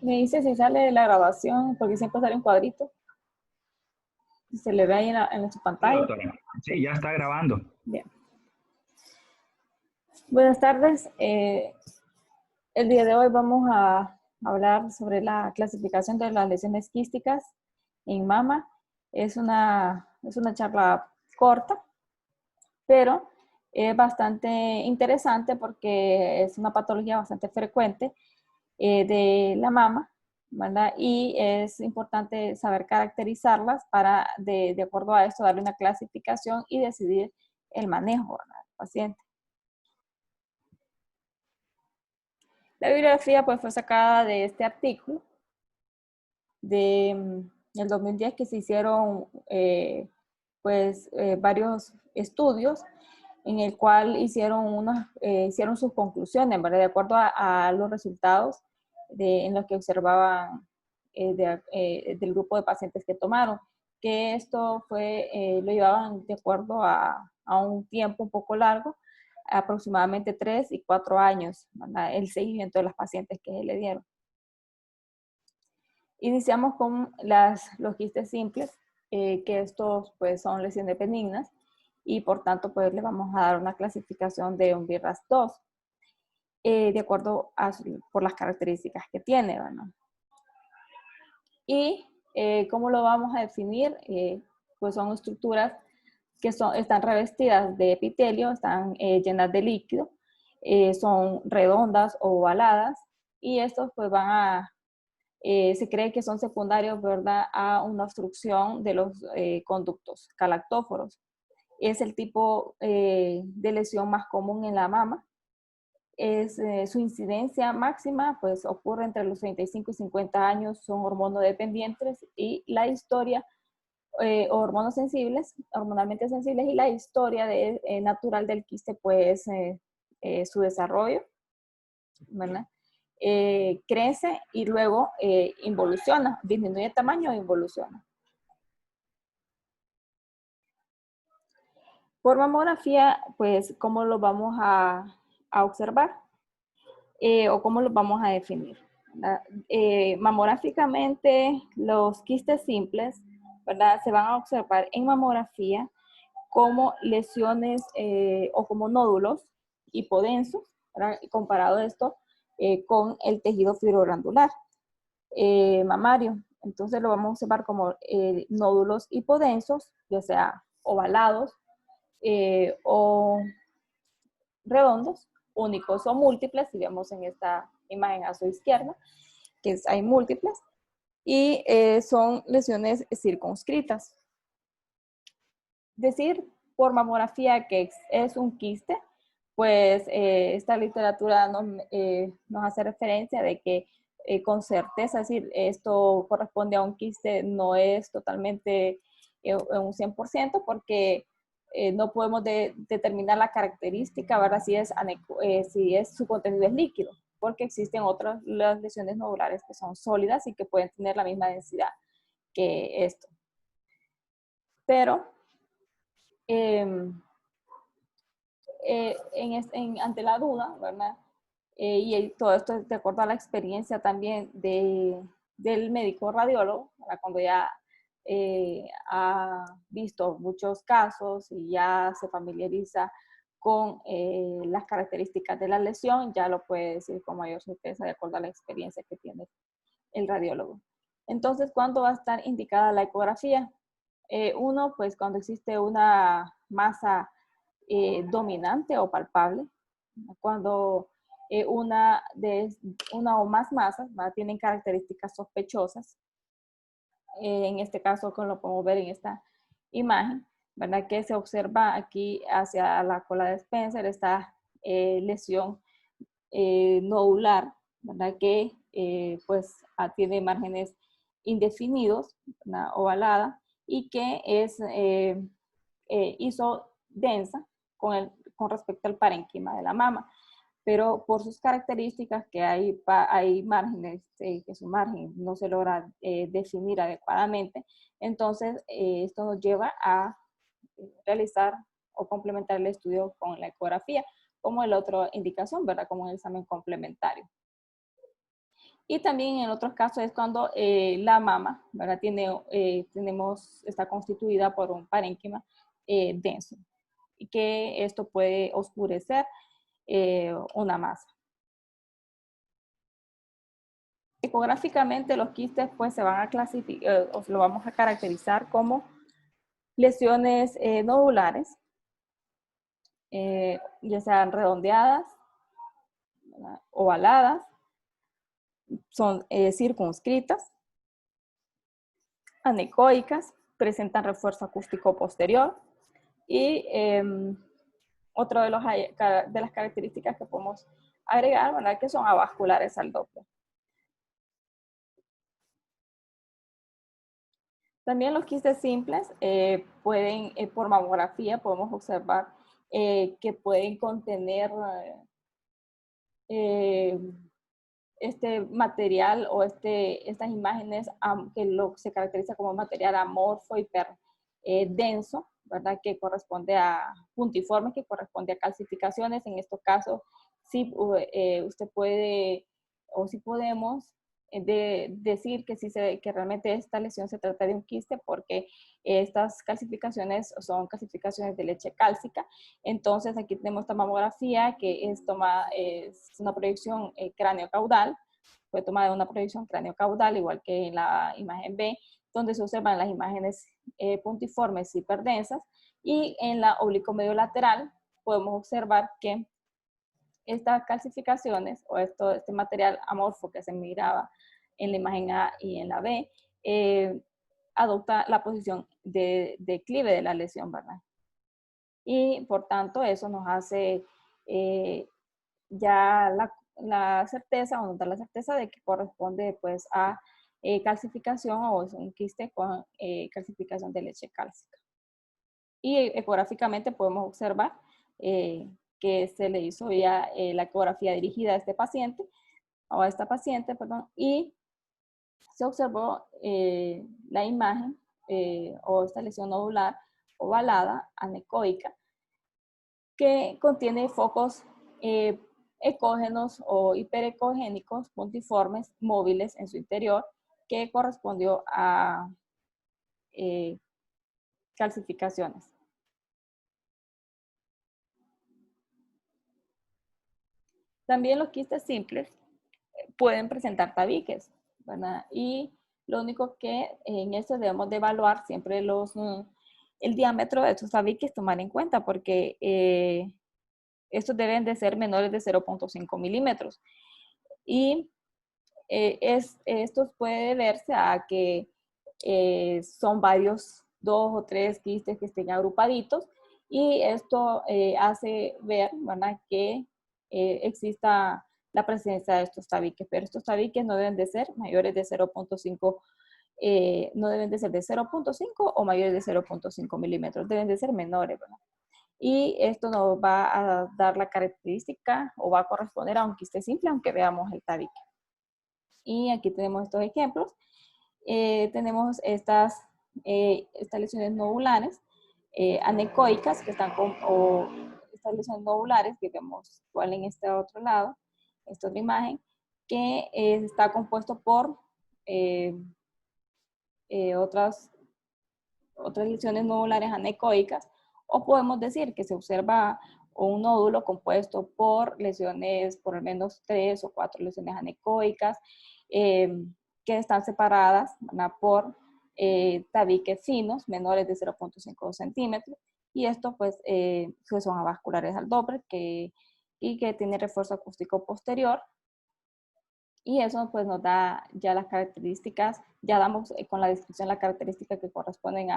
Me dice si sale la grabación, porque siempre sale un cuadrito. Si se le ve ahí en su Sí, pantalla. doctora. Sí, ya está grabando. Bien. Buenas tardes. El día de hoy vamos a hablar sobre la clasificación de las lesiones quísticas en mama. Es una charla corta, pero es bastante interesante porque es una patología bastante frecuente de la mama, ¿verdad? Y es importante saber caracterizarlas para, de acuerdo a esto, darle una clasificación y decidir el manejo, ¿verdad?, del paciente. La bibliografía pues fue sacada de este artículo del 2010, que se hicieron varios estudios en el cual hicieron sus conclusiones, ¿verdad?, de acuerdo a los resultados en los que observaban del grupo de pacientes que tomaron, que esto lo llevaban de acuerdo a un tiempo un poco largo, aproximadamente 3 y 4 años, ¿verdad?, el seguimiento de las pacientes que le dieron. Iniciamos con los quistes simples, que estos pues son lesiones benignas y por tanto pues le vamos a dar una clasificación de un BRAS 2, de acuerdo por las características que tiene, ¿verdad? Y ¿cómo lo vamos a definir? Pues son estructuras que están revestidas de epitelio, están llenas de líquido, son redondas o ovaladas, y estos pues se cree que son secundarios, ¿verdad?, a una obstrucción de los conductos galactóforos. Es el tipo de lesión más común en la mama. Su incidencia máxima pues ocurre entre los 35 y 50 años, son hormonodependientes, y la historia, hormonalmente sensibles, y la historia natural del quiste pues su desarrollo, ¿verdad? Crece y luego involuciona, disminuye de tamaño e involuciona. Por mamografía, pues, ¿cómo lo vamos a observar? ¿O cómo lo vamos a definir? Mamográficamente, los quistes simples, ¿verdad?, se van a observar en mamografía como lesiones o como nódulos hipodensos, ¿verdad?, comparado esto con el tejido fibroglandular mamario. Entonces lo vamos a observar como nódulos hipodensos, ya sea ovalados o redondos, únicos o múltiples, si vemos en esta imagen a su izquierda, hay múltiples, y son lesiones circunscritas. Decir por mamografía que es un quiste, pues esta literatura nos hace referencia de que con certeza, es decir, esto corresponde a un quiste, no es totalmente un 100%, porque no podemos determinar la característica, ¿verdad?, si su contenido es líquido, porque existen otras las lesiones nodulares que son sólidas y que pueden tener la misma densidad que esto. Pero ante la duda, ¿verdad? Y todo esto es de acuerdo a la experiencia también del médico radiólogo, ¿verdad?, cuando ya ha visto muchos casos y ya se familiariza con las características de la lesión, ya lo puede decir con mayor certeza de acuerdo a la experiencia que tiene el radiólogo. Entonces, ¿cuándo va a estar indicada la ecografía? Uno, pues cuando existe una masa dominante o palpable, cuando una o más masas, ¿verdad?, tienen características sospechosas. En este caso, como lo podemos ver en esta imagen, ¿verdad?, que se observa aquí hacia la cola de Spencer esta lesión nodular, ¿verdad?, que pues tiene márgenes indefinidos, una ovalada, y que hizo densa con respecto al parénquima de la mama, pero por sus características que hay márgenes, que su margen no se logra definir adecuadamente, entonces esto nos lleva a realizar o complementar el estudio con la ecografía, como la otra indicación, ¿verdad?, como un examen complementario. Y también en otros casos es cuando la mama, ¿verdad? Está constituida por un parénquima denso, y que esto puede oscurecer una masa. Ecográficamente los quistes pues se van a clasificar, o lo vamos a caracterizar como lesiones nodulares, ya sean redondeadas, ¿verdad?, ovaladas, son circunscritas, anecoicas, presentan refuerzo acústico posterior, y otra de las características que podemos agregar, ¿verdad?, que son avasculares al Doppler. También los quistes simples pueden, por mamografía, podemos observar que pueden contener este material o estas imágenes se caracteriza como material amorfo, denso, ¿verdad? Que corresponde a puntiformes, que corresponde a calcificaciones. En estos casos, sí, usted puede, o sí podemos decir que, que realmente esta lesión se trata de un quiste, porque estas calcificaciones son calcificaciones de leche cálcica. Entonces aquí tenemos esta mamografía que es una proyección cráneo-caudal, fue tomada de una proyección cráneo-caudal, igual que en la imagen B, donde se observan las imágenes puntiformes hiperdensas, y en la oblicuo medio lateral podemos observar que estas calcificaciones o este material amorfo que se miraba en la imagen A y en la B adopta la posición de declive de la lesión, ¿verdad? Y por tanto eso nos hace ya la certeza, o nos da la certeza de que corresponde pues a calcificación, o es un quiste con calcificación de leche cálcica. Y ecográficamente podemos observar que se le hizo ya la ecografía dirigida a este paciente, o a esta paciente, perdón, y se observó la imagen o esta lesión nodular ovalada, anecoica, que contiene focos ecógenos o hiperecogénicos puntiformes móviles en su interior, que correspondió a calcificaciones. También los quistes simples pueden presentar tabiques, ¿verdad? Y lo único que en esto debemos de evaluar siempre el diámetro de estos tabiques, tomar en cuenta, porque estos deben de ser menores de 0.5 milímetros. Y esto puede deberse a que son varios, 2 o 3 quistes que estén agrupaditos, y esto hace ver, ¿verdad?, que exista la presencia de estos tabiques, pero estos tabiques no deben de ser mayores de 0.5, no deben de ser de 0.5 o mayores de 0.5 milímetros, deben de ser menores, ¿verdad? Y esto nos va a dar la característica, o va a corresponder a un quiste simple, aunque veamos el tabique. Y aquí tenemos estos ejemplos. Tenemos estas lesiones nodulares anecoicas, que están o estas lesiones nodulares que vemos igual en este otro lado, esta otra imagen, que está compuesto por otras lesiones nodulares anecoicas, o podemos decir que se observa un nódulo compuesto por lesiones, por al menos 3 o 4 lesiones anecoicas, que están separadas, ¿verdad?, por tabiques finos, menores de 0.5 centímetros, y estos pues son avasculares al Doppler, y que tiene refuerzo acústico posterior. Y eso pues nos da ya las características, ya damos con la descripción las características que corresponden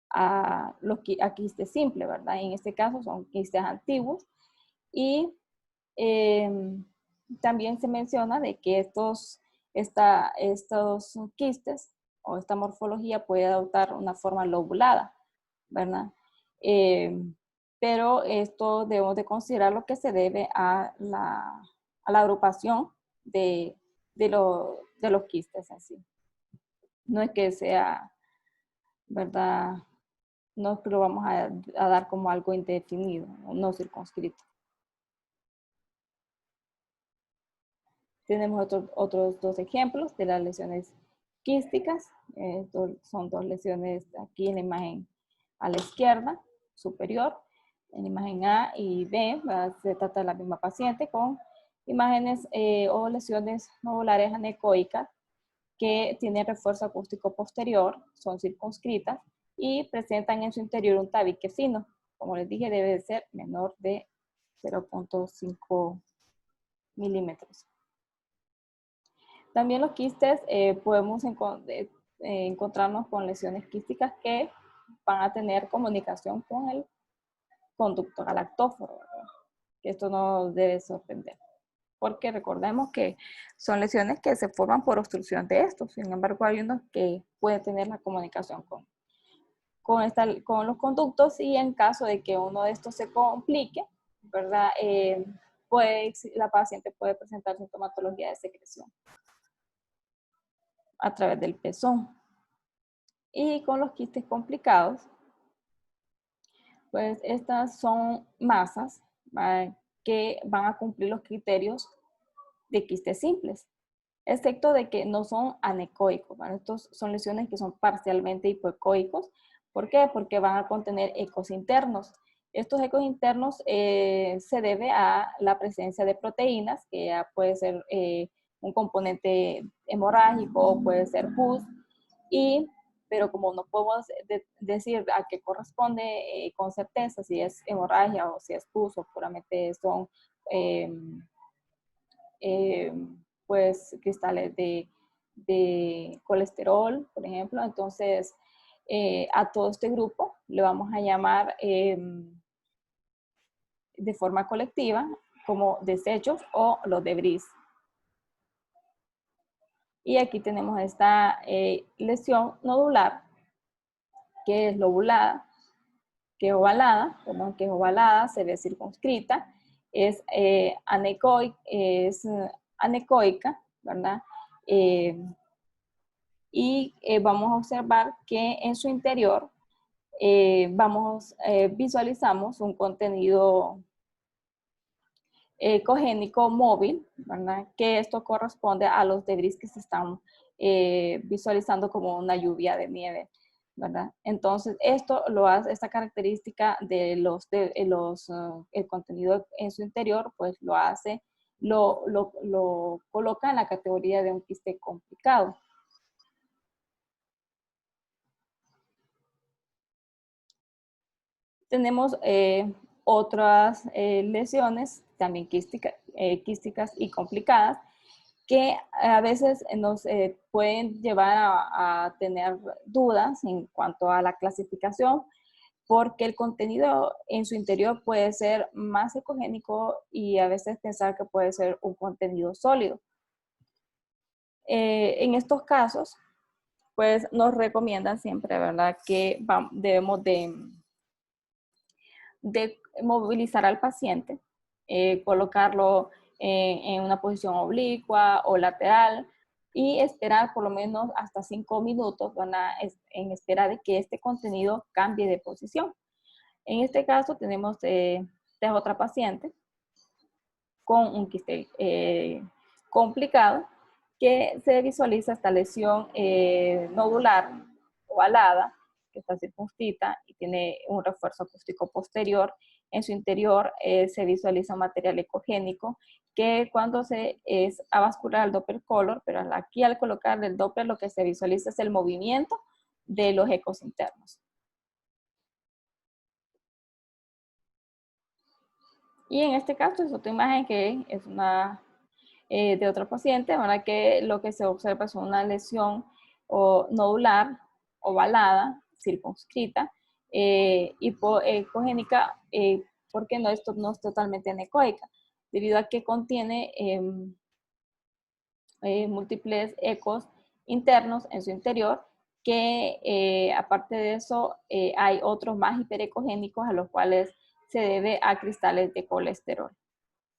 a quistes simples, ¿verdad? En este caso son quistes antiguos. Y también se menciona de que estos quistes o esta morfología puede adoptar una forma lobulada, ¿verdad? Pero esto debemos de considerar lo que se debe a la agrupación de los quistes en sí. No es que sea, ¿verdad?, no es que lo vamos a dar como algo indefinido, no circunscrito. Tenemos otros dos ejemplos de las lesiones quísticas. Son dos lesiones aquí en la imagen a la izquierda superior. En la imagen A y B se trata de la misma paciente con imágenes o lesiones nodulares anecoicas que tienen refuerzo acústico posterior, son circunscritas y presentan en su interior un tabique fino. Como les dije, debe de ser menor de 0.5 milímetros. También los quistes podemos encontrarnos con lesiones quísticas que van a tener comunicación con el conducto galactóforo, ¿verdad? Que esto no debe sorprender, porque recordemos que son lesiones que se forman por obstrucción de estos. Sin embargo, hay unos que pueden tener la comunicación con los conductos, y en caso de que uno de estos se complique, ¿verdad? La paciente puede presentar sintomatología de secreción a través del pezón. Y con los quistes complicados, pues estas son masas, ¿vale?, que van a cumplir los criterios de quistes simples, excepto de que no son anecoicos, ¿vale? Estos son lesiones que son parcialmente hipoecoicos. ¿Por qué? Porque van a contener ecos internos. Estos ecos internos se debe a la presencia de proteínas, que ya puede ser un componente hemorrágico o puede ser pus, pero como no podemos decir a qué corresponde con certeza, si es hemorragia o si es pus o puramente son pues cristales de colesterol, por ejemplo. Entonces, a todo este grupo le vamos a llamar de forma colectiva como desechos o los debris. Y aquí tenemos esta lesión nodular, que es lobulada, que es ovalada, se ve circunscrita, es anecoica, ¿verdad? Vamos a observar que en su interior visualizamos un contenido ecogénico móvil, ¿verdad? Que esto corresponde a los debris que se están visualizando como una lluvia de nieve, ¿verdad? Entonces, esta característica de el contenido en su interior, pues lo coloca en la categoría de un quiste complicado. Tenemos otras lesiones, también quísticas y complicadas, que a veces nos pueden llevar a tener dudas en cuanto a la clasificación, porque el contenido en su interior puede ser más ecogénico y a veces pensar que puede ser un contenido sólido. En estos casos, pues nos recomiendan siempre, ¿verdad?, que debemos de movilizar al paciente, colocarlo en una posición oblicua o lateral y esperar por lo menos hasta 5 minutos, en espera de que este contenido cambie de posición. En este caso tenemos otra paciente con un quiste complicado, que se visualiza esta lesión nodular ovalada, que está circunscrita y tiene un refuerzo acústico posterior. En su interior se visualiza un material ecogénico que cuando es avascular al Doppler color, pero aquí al colocar el Doppler lo que se visualiza es el movimiento de los ecos internos. Y en este caso es otra imagen que es una de otra paciente, ¿verdad?, que lo que se observa es una lesión nodular ovalada, circunscrita, hipoecogénica, porque esto no es totalmente anecoica, debido a que contiene múltiples ecos internos en su interior, que aparte de eso hay otros más hiperecogénicos a los cuales se debe a cristales de colesterol.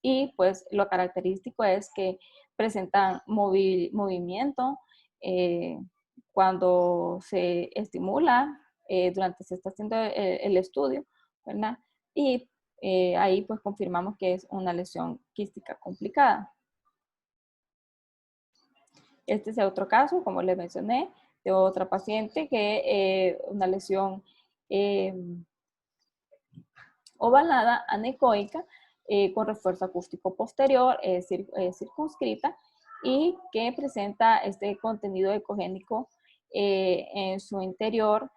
Y pues lo característico es que presentan movimiento cuando se estimula durante se está haciendo el estudio, ¿verdad? Y ahí pues confirmamos que es una lesión quística complicada. Este es otro caso, como les mencioné, de otra paciente que una lesión ovalada anecoica con refuerzo acústico posterior circunscrita y que presenta este contenido ecogénico en su interior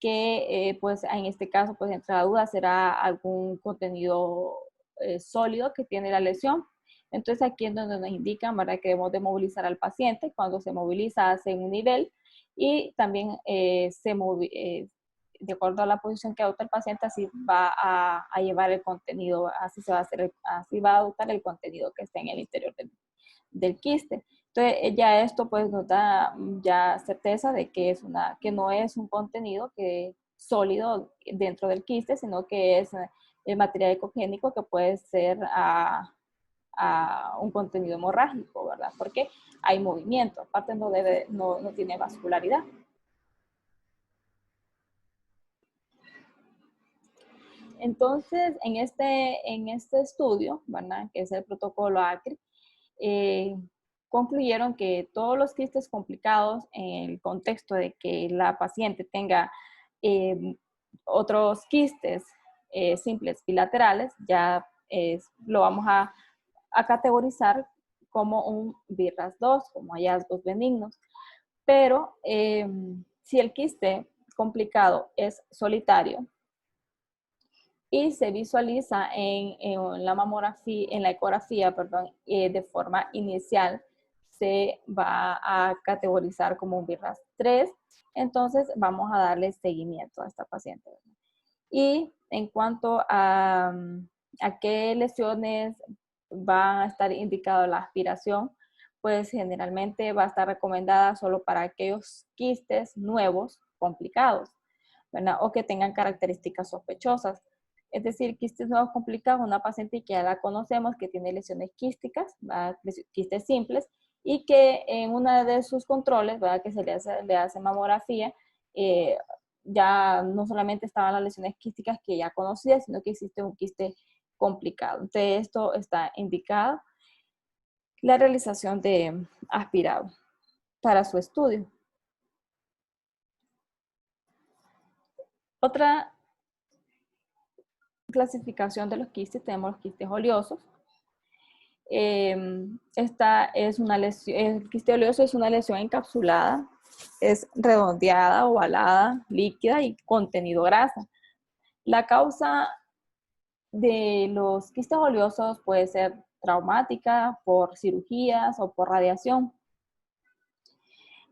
que pues en este caso pues entre la duda será algún contenido sólido que tiene la lesión. Entonces aquí es donde nos indican, ¿verdad?, que debemos de movilizar al paciente. Cuando se moviliza hace un nivel y también de acuerdo a la posición que adopta el paciente, así va a llevar el contenido, así se va a hacer, así va a adoptar el contenido que esté en el interior del quiste. Entonces ya esto pues nos da ya certeza de que que no es un contenido sólido dentro del quiste, sino que es el material ecogénico que puede ser a un contenido hemorrágico, ¿verdad? Porque hay movimiento, aparte no tiene vascularidad. Entonces, en este estudio, ¿verdad?, que es el protocolo ACRI, concluyeron que todos los quistes complicados, en el contexto de que la paciente tenga otros quistes simples bilaterales, ya lo vamos a categorizar como un BIRAS 2, como hallazgos benignos. Pero si el quiste complicado es solitario, y se visualiza en la mamografía, en la ecografía, perdón, de forma inicial, se va a categorizar como un BIRAS 3, entonces vamos a darle seguimiento a esta paciente. Y en cuanto a qué lesiones van a estar indicado la aspiración, pues generalmente va a estar recomendada solo para aquellos quistes nuevos, complicados, ¿verdad?, o que tengan características sospechosas. Es decir, quistes nuevos complicados, una paciente que ya la conocemos, que tiene lesiones quísticas, quistes simples, y que en una de sus controles, ¿verdad?, que se le hace mamografía, ya no solamente estaban las lesiones quísticas que ya conocía, sino que existe un quiste complicado. Entonces, esto está indicado la realización de aspirado para su estudio. Otra clasificación de los quistes, tenemos los quistes oleosos. Esta es una lesión, el quiste oleoso es una lesión encapsulada, es redondeada, ovalada, líquida y contenido grasa. La causa de los quistes oleosos puede ser traumática, por cirugías o por radiación.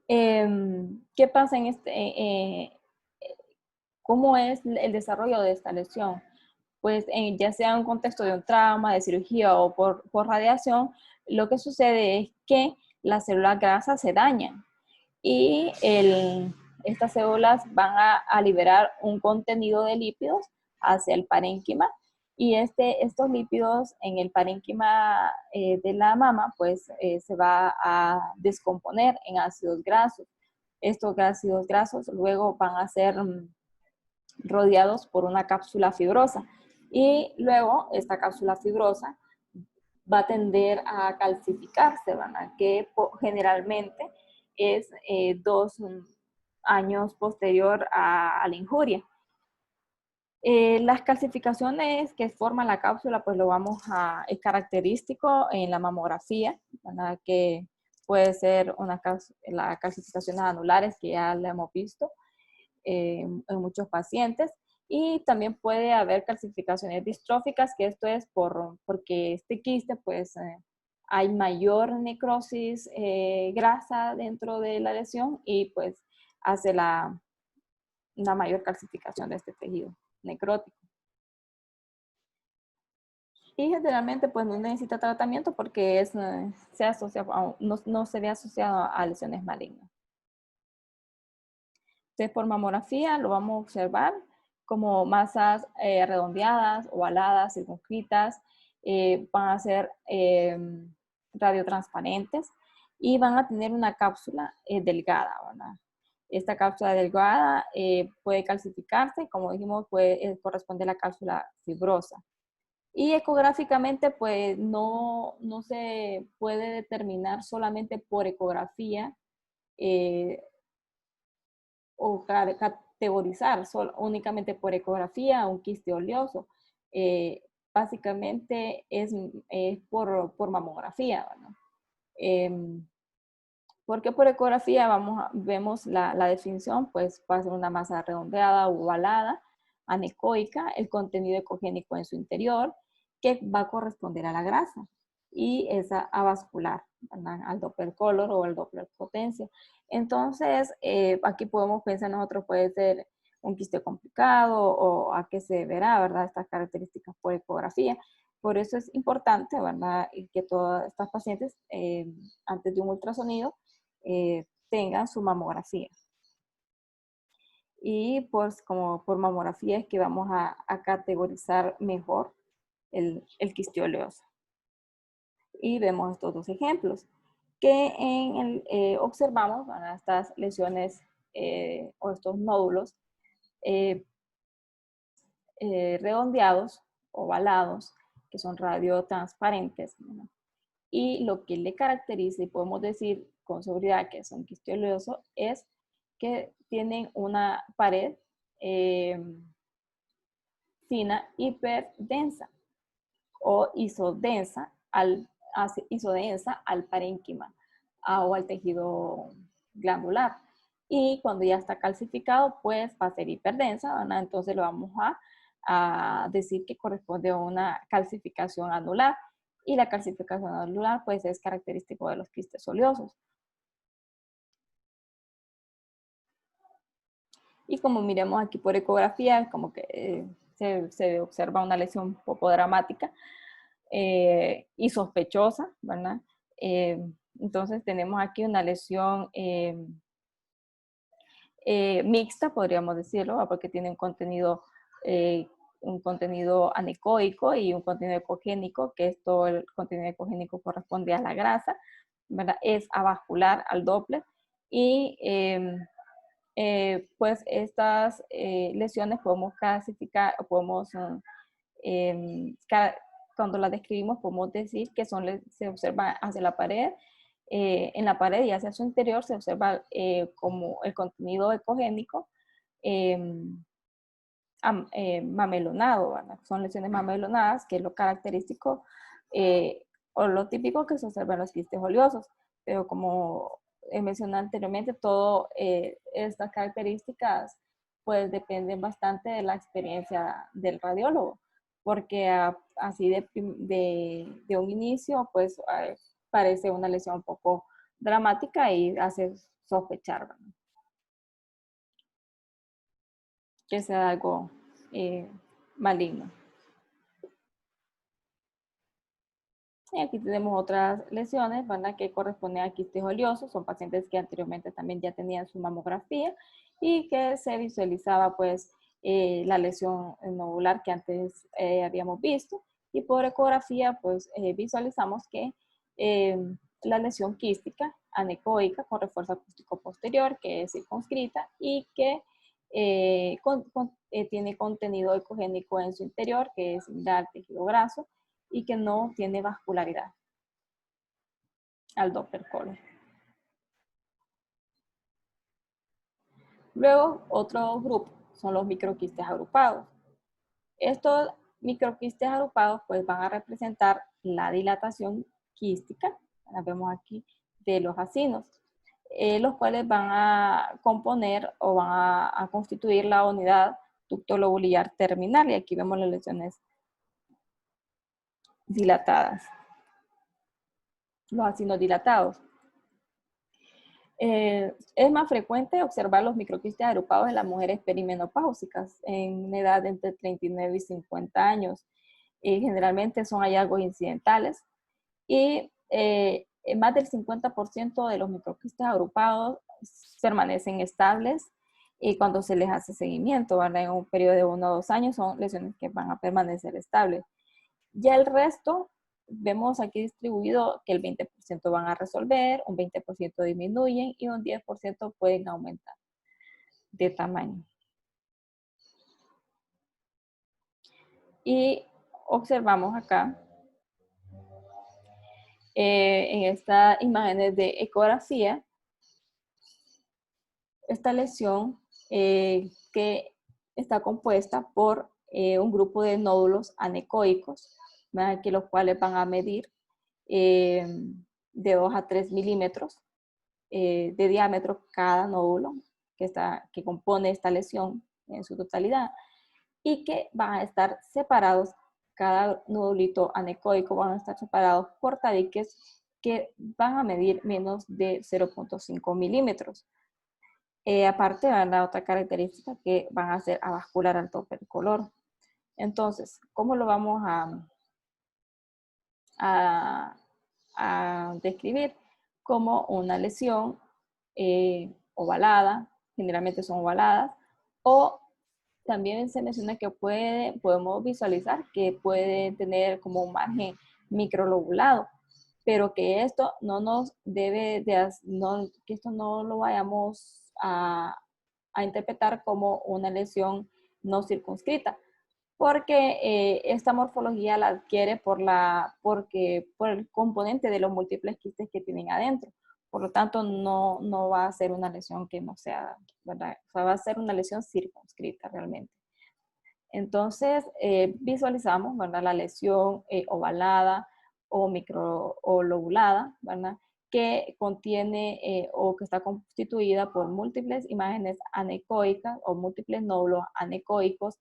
¿Qué pasa en cómo es el desarrollo de esta lesión? Pues ya sea en un contexto de un trauma, de cirugía o por radiación, lo que sucede es que las células grasas se dañan y estas células van a liberar un contenido de lípidos hacia el parénquima y estos lípidos en el parénquima de la mama pues se va a descomponer en ácidos grasos. Estos ácidos grasos luego van a ser rodeados por una cápsula fibrosa y luego esta cápsula fibrosa va a tender a calcificarse, ¿verdad?, que generalmente es 2 años posterior a la injuria. Las calcificaciones que forman la cápsula, pues es característico en la mamografía, ¿verdad?, que puede ser las calcificaciones anulares que ya la hemos visto en muchos pacientes, y también puede haber calcificaciones distróficas, que esto es porque este quiste, pues hay mayor necrosis grasa dentro de la lesión y pues hace una mayor calcificación de este tejido necrótico. Y generalmente pues no necesita tratamiento porque no se ve asociado a lesiones malignas. Entonces, por mamografía lo vamos a observar como masas redondeadas, ovaladas, circunscritas, van a ser radiotransparentes y van a tener una cápsula delgada, ¿verdad? Esta cápsula delgada puede calcificarse, como dijimos, puede corresponder a la cápsula fibrosa. Y ecográficamente, pues no se puede determinar solamente por ecografía o categorizar únicamente por ecografía un quiste oleoso. Básicamente es por mamografía, ¿no? Porque por ecografía vemos la definición, pues puede ser una masa redondeada o ovalada, anecoica, el contenido ecogénico en su interior, que va a corresponder a la grasa, y esa avascular, ¿verdad? Al Doppler color o al Doppler potencia. Entonces, aquí podemos pensar nosotros, puede ser un quiste complicado o a qué se verá, ¿verdad? Estas características por ecografía. Por eso es importante, ¿verdad? Que todas estas pacientes, antes de un ultrasonido, tengan su mamografía. Y pues como por mamografía es que vamos a categorizar mejor el quiste oleoso. Y vemos estos dos ejemplos, que observamos estas lesiones o estos nódulos redondeados, ovalados, que son radiotransparentes, ¿no? Y lo que le caracteriza, y podemos decir con seguridad que son quiste oleoso, es que tienen una pared fina hiperdensa o isodensa al parénquima o al tejido glandular. Y cuando ya está calcificado, pues va a ser hiperdensa, ¿verdad? Entonces lo vamos a decir que corresponde a una calcificación anular. Y la calcificación anular, pues es característico de los quistes oleosos. Y como miremos aquí por ecografía, como que se observa una lesión poco dramática y sospechosa, ¿verdad? Entonces tenemos aquí una lesión mixta, podríamos decirlo, porque tiene un contenido anecoico y un contenido ecogénico, que esto, el contenido ecogénico corresponde a la grasa, ¿verdad? Es avascular al Doppler y pues estas lesiones podemos clasificar, podemos, cuando las describimos, podemos decir que se observa hacia la pared, en la pared y hacia su interior se observa como el contenido ecogénico mamelonado, ¿verdad? Son lesiones mamelonadas, que es lo característico o lo típico que se observa en los quistes oleosos. Pero como he mencionado anteriormente, todas estas características pues dependen bastante de la experiencia del radiólogo, porque así de un inicio pues parece una lesión un poco dramática y hace sospechar, ¿verdad? Que sea algo maligno. Y aquí tenemos otras lesiones, ¿verdad? Que corresponden a quistes oleosos. Son pacientes que anteriormente también ya tenían su mamografía y que se visualizaba pues la lesión nodular que antes habíamos visto. Y por ecografía pues visualizamos que la lesión quística anecoica con refuerzo acústico posterior, que es circunscrita y que tiene contenido ecogénico en su interior, que es similar al tejido graso, y que no tiene vascularidad al Doppler color. Luego, otro grupo son los microquistes agrupados. Estos microquistes agrupados pues van a representar la dilatación quística, la vemos aquí, de los acinos, los cuales van a componer o van a constituir la unidad ducto lobulillar terminal, y aquí vemos las lesiones dilatadas, los acinos dilatados. Es más frecuente observar los microquistes agrupados en las mujeres perimenopáusicas en una edad de entre 39 y 50 años. Generalmente son hallazgos incidentales y más del 50% de los microquistes agrupados permanecen estables y cuando se les hace seguimiento, ¿verdad? En un periodo de 1 o 2 años son lesiones que van a permanecer estables. Ya el resto, vemos aquí distribuido que el 20% van a resolver, un 20% disminuyen y un 10% pueden aumentar de tamaño. Y observamos acá, en estas imágenes de ecografía, esta lesión que está compuesta por un grupo de nódulos anecoicos, ¿verdad? Que los cuales van a medir de 2 a 3 milímetros de diámetro cada nódulo que compone esta lesión en su totalidad, y que van a estar separados, cada nodulito anecoico van a estar separados por tabiques que van a medir menos de 0.5 milímetros. Aparte, van a dar otra característica que van a ser avascular alto pericolor. Entonces, ¿cómo lo vamos a describir? Como una lesión ovalada, generalmente son ovaladas, o también se menciona que podemos visualizar que puede tener como un margen microlobulado, pero que esto no nos debe de, que esto no lo vayamos a interpretar como una lesión no circunscrita, porque esta morfología la adquiere por el componente de los múltiples quistes que tienen adentro. Por lo tanto, no va a ser una lesión que no sea, ¿verdad? O sea, va a ser una lesión circunscrita realmente. Entonces, visualizamos, ¿verdad? La lesión ovalada o lobulada, ¿verdad? Que contiene o que está constituida por múltiples imágenes anecoicas o múltiples nódulos anecoicos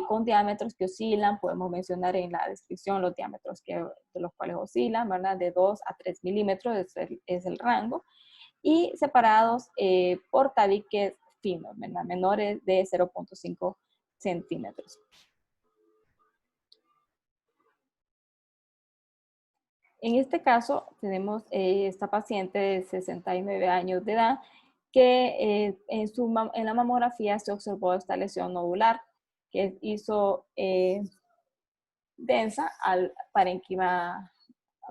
con diámetros que oscilan. Podemos mencionar en la descripción los diámetros de los cuales oscilan, ¿verdad? De 2 a 3 milímetros es el rango, y separados por tabiques finos, ¿verdad? Menores de 0.5 centímetros. En este caso tenemos esta paciente de 69 años de edad que en la mamografía se observó esta lesión nodular que hizo densa al parénquima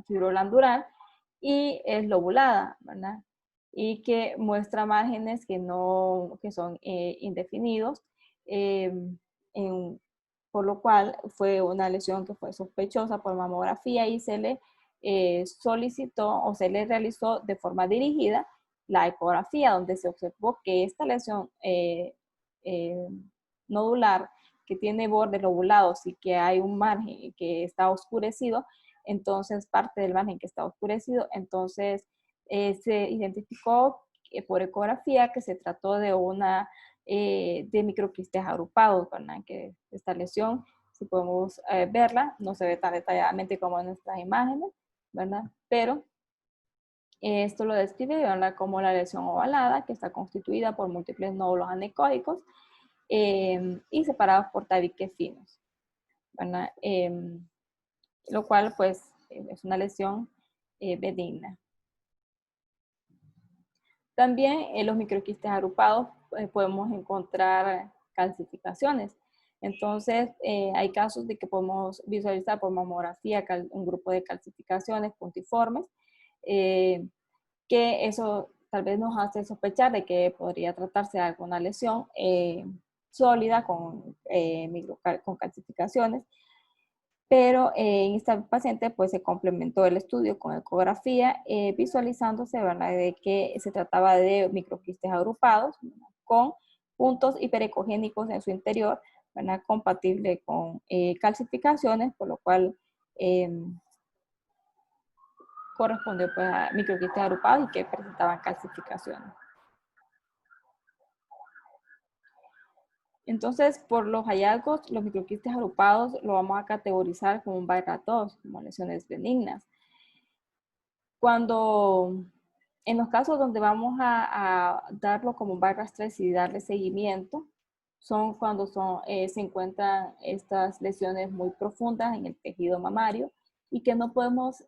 fibroglandular y es lobulada, ¿verdad? Y que muestra márgenes que son indefinidos, por lo cual fue una lesión que fue sospechosa por mamografía y se le solicitó o se le realizó de forma dirigida la ecografía, donde se observó que esta lesión nodular que tiene bordes lobulados y que hay un margen que está oscurecido, entonces parte del margen que está oscurecido, entonces se identificó por ecografía que se trató de una de microquistes agrupados, ¿verdad? Que esta lesión, si podemos verla, no se ve tan detalladamente como en nuestras imágenes, ¿verdad? Pero esto lo describe, ¿verdad? Como la lesión ovalada, que está constituida por múltiples nódulos anecoicos y separados por tabiques finos, ¿verdad? Lo cual, pues, es una lesión benigna. También en los microquistes agrupados podemos encontrar calcificaciones. Entonces, hay casos de que podemos visualizar por mamografía un grupo de calcificaciones puntiformes, que eso tal vez nos hace sospechar de que podría tratarse de alguna lesión sólida con calcificaciones. Pero en esta paciente pues se complementó el estudio con ecografía, visualizándose, ¿verdad?, de que se trataba de microquistes agrupados, ¿verdad?, con puntos hiperecogénicos en su interior, ¿verdad?, compatible con calcificaciones, por lo cual correspondió pues, a microquistes agrupados y que presentaban calcificaciones. Entonces, por los hallazgos, los microquistes agrupados lo vamos a categorizar como un BRCA 2, como lesiones benignas. Cuando, en los casos donde vamos a darlo como un BRCA 3 y darle seguimiento, son cuando se encuentran estas lesiones muy profundas en el tejido mamario y que no podemos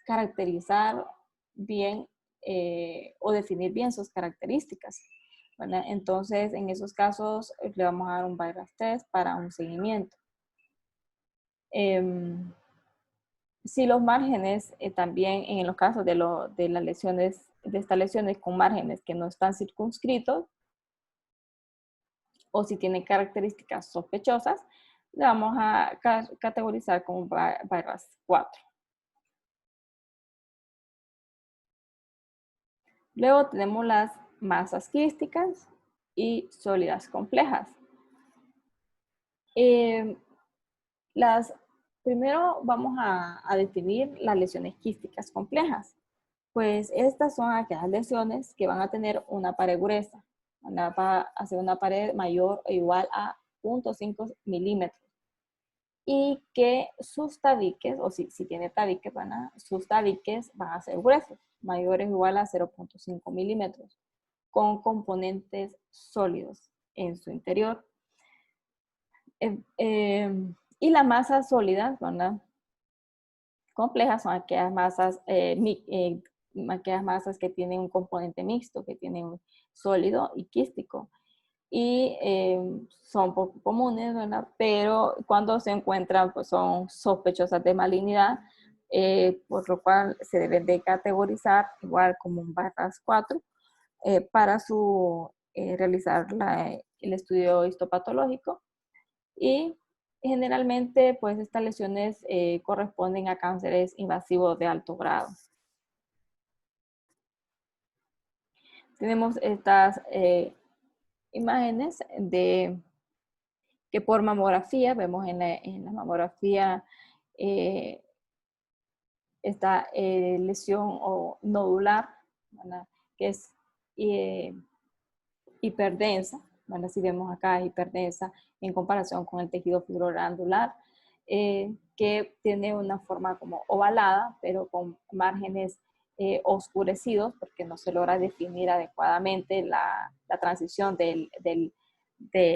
caracterizar bien o definir bien sus características, ¿verdad? Entonces, en esos casos le vamos a dar un BRCA 3 para un seguimiento. Si los márgenes, también en los casos de las lesiones, de estas lesiones con márgenes que no están circunscritos, o si tienen características sospechosas, le vamos a categorizar como barras 4. Luego tenemos las masas quísticas y sólidas complejas. Primero vamos a definir las lesiones quísticas complejas. Pues estas son aquellas lesiones que van a tener una pared gruesa. Va a ser una pared mayor o igual a 0.5 milímetros. Y que sus tabiques, o si tiene tabiques, sus tabiques van a ser gruesos, mayores o igual a 0.5 milímetros, con componentes sólidos en su interior. Y las masas sólidas, complejas, son aquellas masas que tienen un componente mixto, que tienen un sólido y quístico. Y son poco comunes, ¿verdad? Pero cuando se encuentran, pues son sospechosas de malignidad, por lo cual se deben de categorizar igual como un barras 4 para realizar el estudio histopatológico. Y generalmente, pues estas lesiones corresponden a cánceres invasivos de alto grado. Tenemos estas imágenes que por mamografía, vemos en la mamografía esta lesión o nodular, ¿verdad? Que es hiperdensa. Bueno, si vemos acá hiperdensa en comparación con el tejido fibroglandular, que tiene una forma como ovalada, pero con márgenes oscurecidos, porque no se logra definir adecuadamente la transición de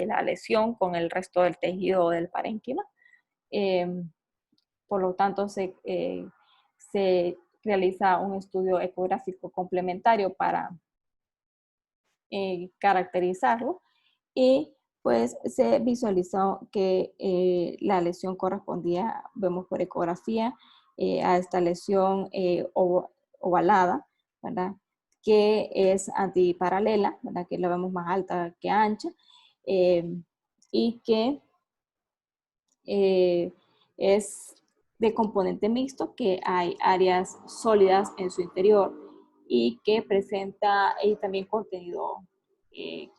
la lesión con el resto del tejido del parénquima. Por lo tanto, se realiza un estudio ecográfico complementario para caracterizarlo, y pues se visualizó que la lesión correspondía, vemos por ecografía, a esta lesión ovalada, ¿verdad? Que es antiparalela, ¿verdad? Que la vemos más alta que ancha, y que es de componente mixto, que hay áreas sólidas en su interior y que presenta también contenido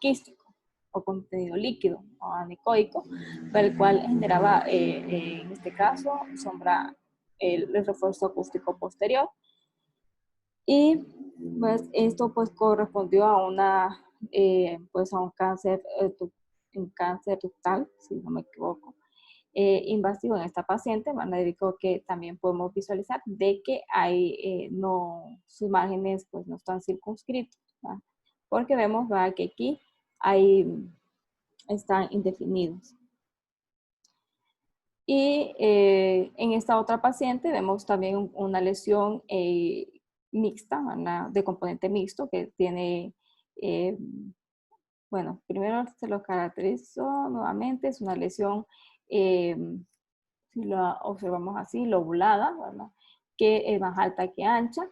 quístico o contenido líquido o anecoico, para el cual generaba, en este caso, el refuerzo acústico posterior. Y pues esto pues correspondió a pues a un cáncer ductal, si no me equivoco, invasivo en esta paciente. Médico que también podemos visualizar de que sus márgenes pues no están circunscritos, ¿verdad? Porque vemos, ¿verdad?, que aquí están indefinidos. Y en esta otra paciente vemos también una lesión mixta, de componente mixto, que tiene, bueno, primero se lo caracterizo nuevamente, es una lesión, si la observamos así, lobulada, ¿verdad?, que es más alta que ancha,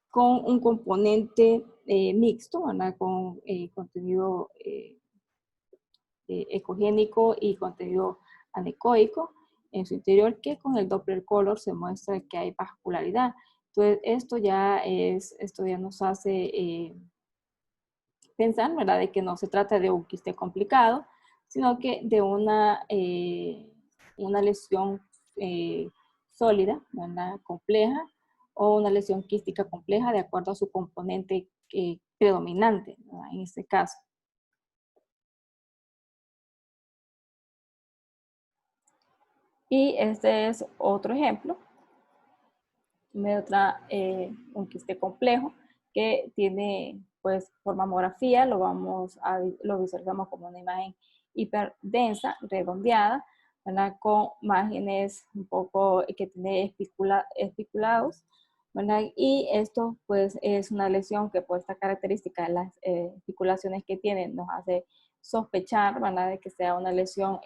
con un componente mixto, ¿verdad?, con contenido ecogénico y contenido anecoico en su interior, que con el Doppler color se muestra que hay vascularidad. Entonces, esto ya nos hace pensar, ¿verdad?, de que no se trata de un quiste complicado, sino que de una lesión sólida, ¿verdad?, compleja, o una lesión quística compleja de acuerdo a su componente predominante, ¿verdad?, en este caso. Y este es otro ejemplo de un quiste complejo que tiene, pues, por mamografía, lo visualizamos como una imagen hiperdensa, redondeada, ¿verdad?, con márgenes un poco que tiene espiculados, ¿verdad? Y esto, pues, es una lesión que por esta característica de las espiculaciones que tiene nos hace sospechar, ¿verdad?, de que sea una lesión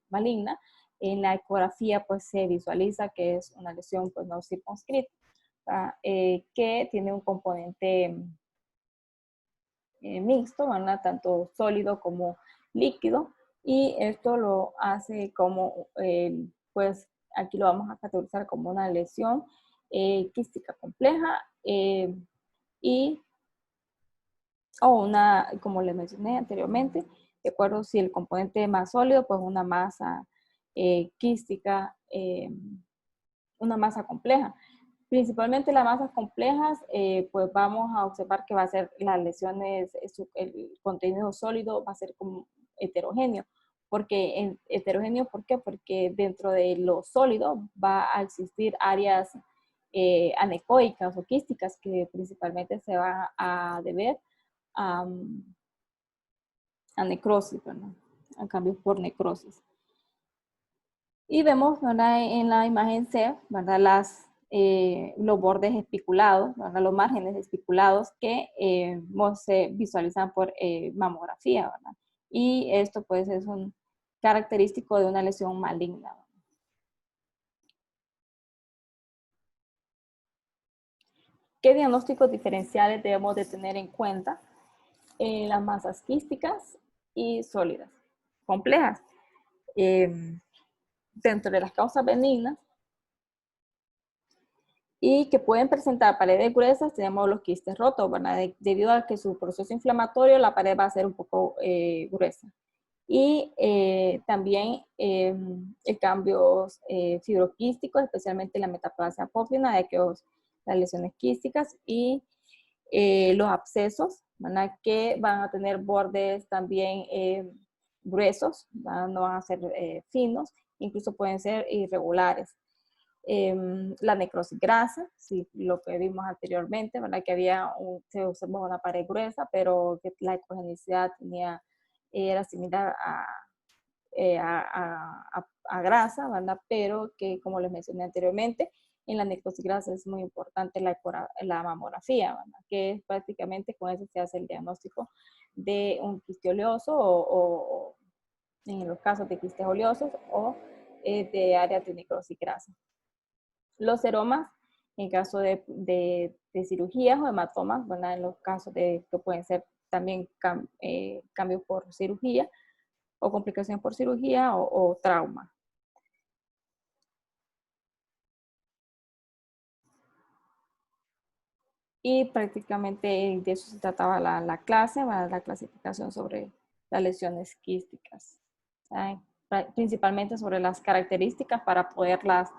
maligna. En la ecografía, pues, se visualiza que es una lesión, pues, no circunscrita, que tiene un componente mixto, ¿verdad?, tanto sólido como líquido, y esto lo hace como, pues aquí lo vamos a categorizar como una lesión quística compleja y o una, como les mencioné anteriormente, de acuerdo si el componente es más sólido, pues una masa quística, una masa compleja. Principalmente las masas complejas, pues vamos a observar que va a ser las lesiones, el contenido sólido va a ser como heterogéneo. Porque heterogéneo, ¿por qué? Porque dentro de lo sólido va a existir áreas anecoicas o quísticas que principalmente se van a deber a, a necrosis, ¿verdad? A cambios por necrosis. Y vemos, ¿verdad? En la imagen C, ¿verdad? Los bordes espiculados, ¿verdad? Los márgenes espiculados que se visualizan por mamografía, ¿verdad? Y esto pues es un característico de una lesión maligna. ¿Qué diagnósticos diferenciales debemos de tener en cuenta en las masas quísticas y sólidas complejas? Dentro de las causas benignas y que pueden presentar paredes gruesas, tenemos los quistes rotos, ¿verdad? Debido a que su proceso inflamatorio, la pared va a ser un poco gruesa. Y también cambios fibroquísticos, especialmente la metaplasia apófina, de aquellos, las lesiones quísticas y los abscesos, ¿verdad? Que van a tener bordes también gruesos, ¿verdad? No van a ser finos, incluso pueden ser irregulares. La necrosis grasa, sí, lo que vimos anteriormente, ¿verdad? Que se observó una pared gruesa, pero que la ecogenicidad era similar a grasa, ¿verdad? Pero que, como les mencioné anteriormente, en la necrosis grasa es muy importante la mamografía, ¿verdad? Que es prácticamente con eso se hace el diagnóstico de un quiste oleoso o en los casos de quistes oleosos o de áreas de necrosis grasa. Los seromas, en caso de cirugías o hematomas, ¿verdad? En los casos que pueden ser también cambios por cirugía o complicaciones por cirugía o trauma. Y prácticamente de eso se trataba la clase, ¿verdad? La clasificación sobre las lesiones quísticas. ¿Saben? Principalmente sobre las características para poderlas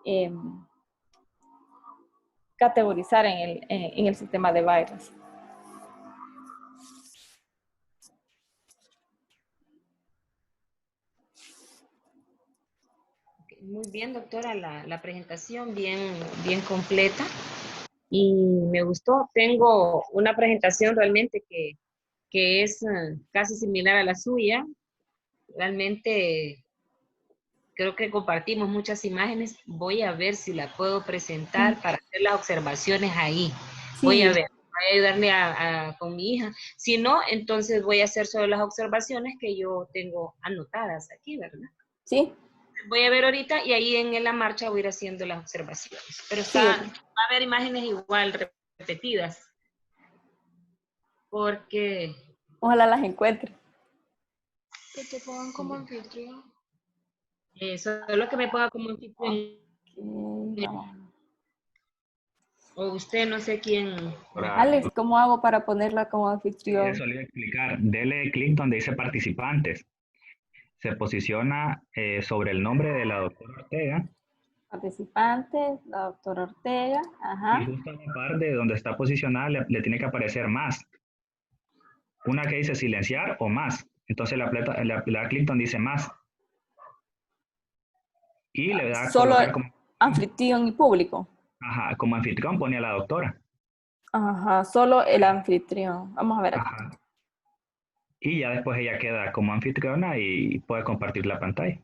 eh, categorizar en el sistema de Byers. Muy bien, doctora, la presentación bien completa y me gustó. Tengo una presentación realmente que es casi similar a la suya. Realmente creo que compartimos muchas imágenes. Voy a ver si la puedo presentar para hacer las observaciones ahí. Voy a Sí, ver, voy a ayudarle con mi hija. Si no, entonces voy a hacer solo las observaciones que yo tengo anotadas aquí, ¿verdad? sí, Voy a ver ahorita y ahí en la marcha voy a ir haciendo las observaciones. Pero sí, va a haber imágenes igual repetidas, porque ojalá las encuentre. que te pongan como anfitrión. Solo que me ponga como anfitrión. Okay, vamos. O usted, no sé quién. Para, Alex, ¿cómo hago para ponerla como anfitrión? eso le iba a explicar. Dele clic donde dice participantes. Se posiciona sobre el nombre de la doctora Ortega Participantes, la doctora Ortega, y ajá. justo a la par de donde está posicionada le tiene que aparecer más. Una que dice silenciar o más. Entonces le da clic donde dice más y le da a Solo colocar como, anfitrión y público. ajá, como anfitrión pone a la doctora. Ajá, solo el anfitrión. Vamos a ver aquí. Ajá. Y ya después ella queda como anfitriona y puede compartir la pantalla.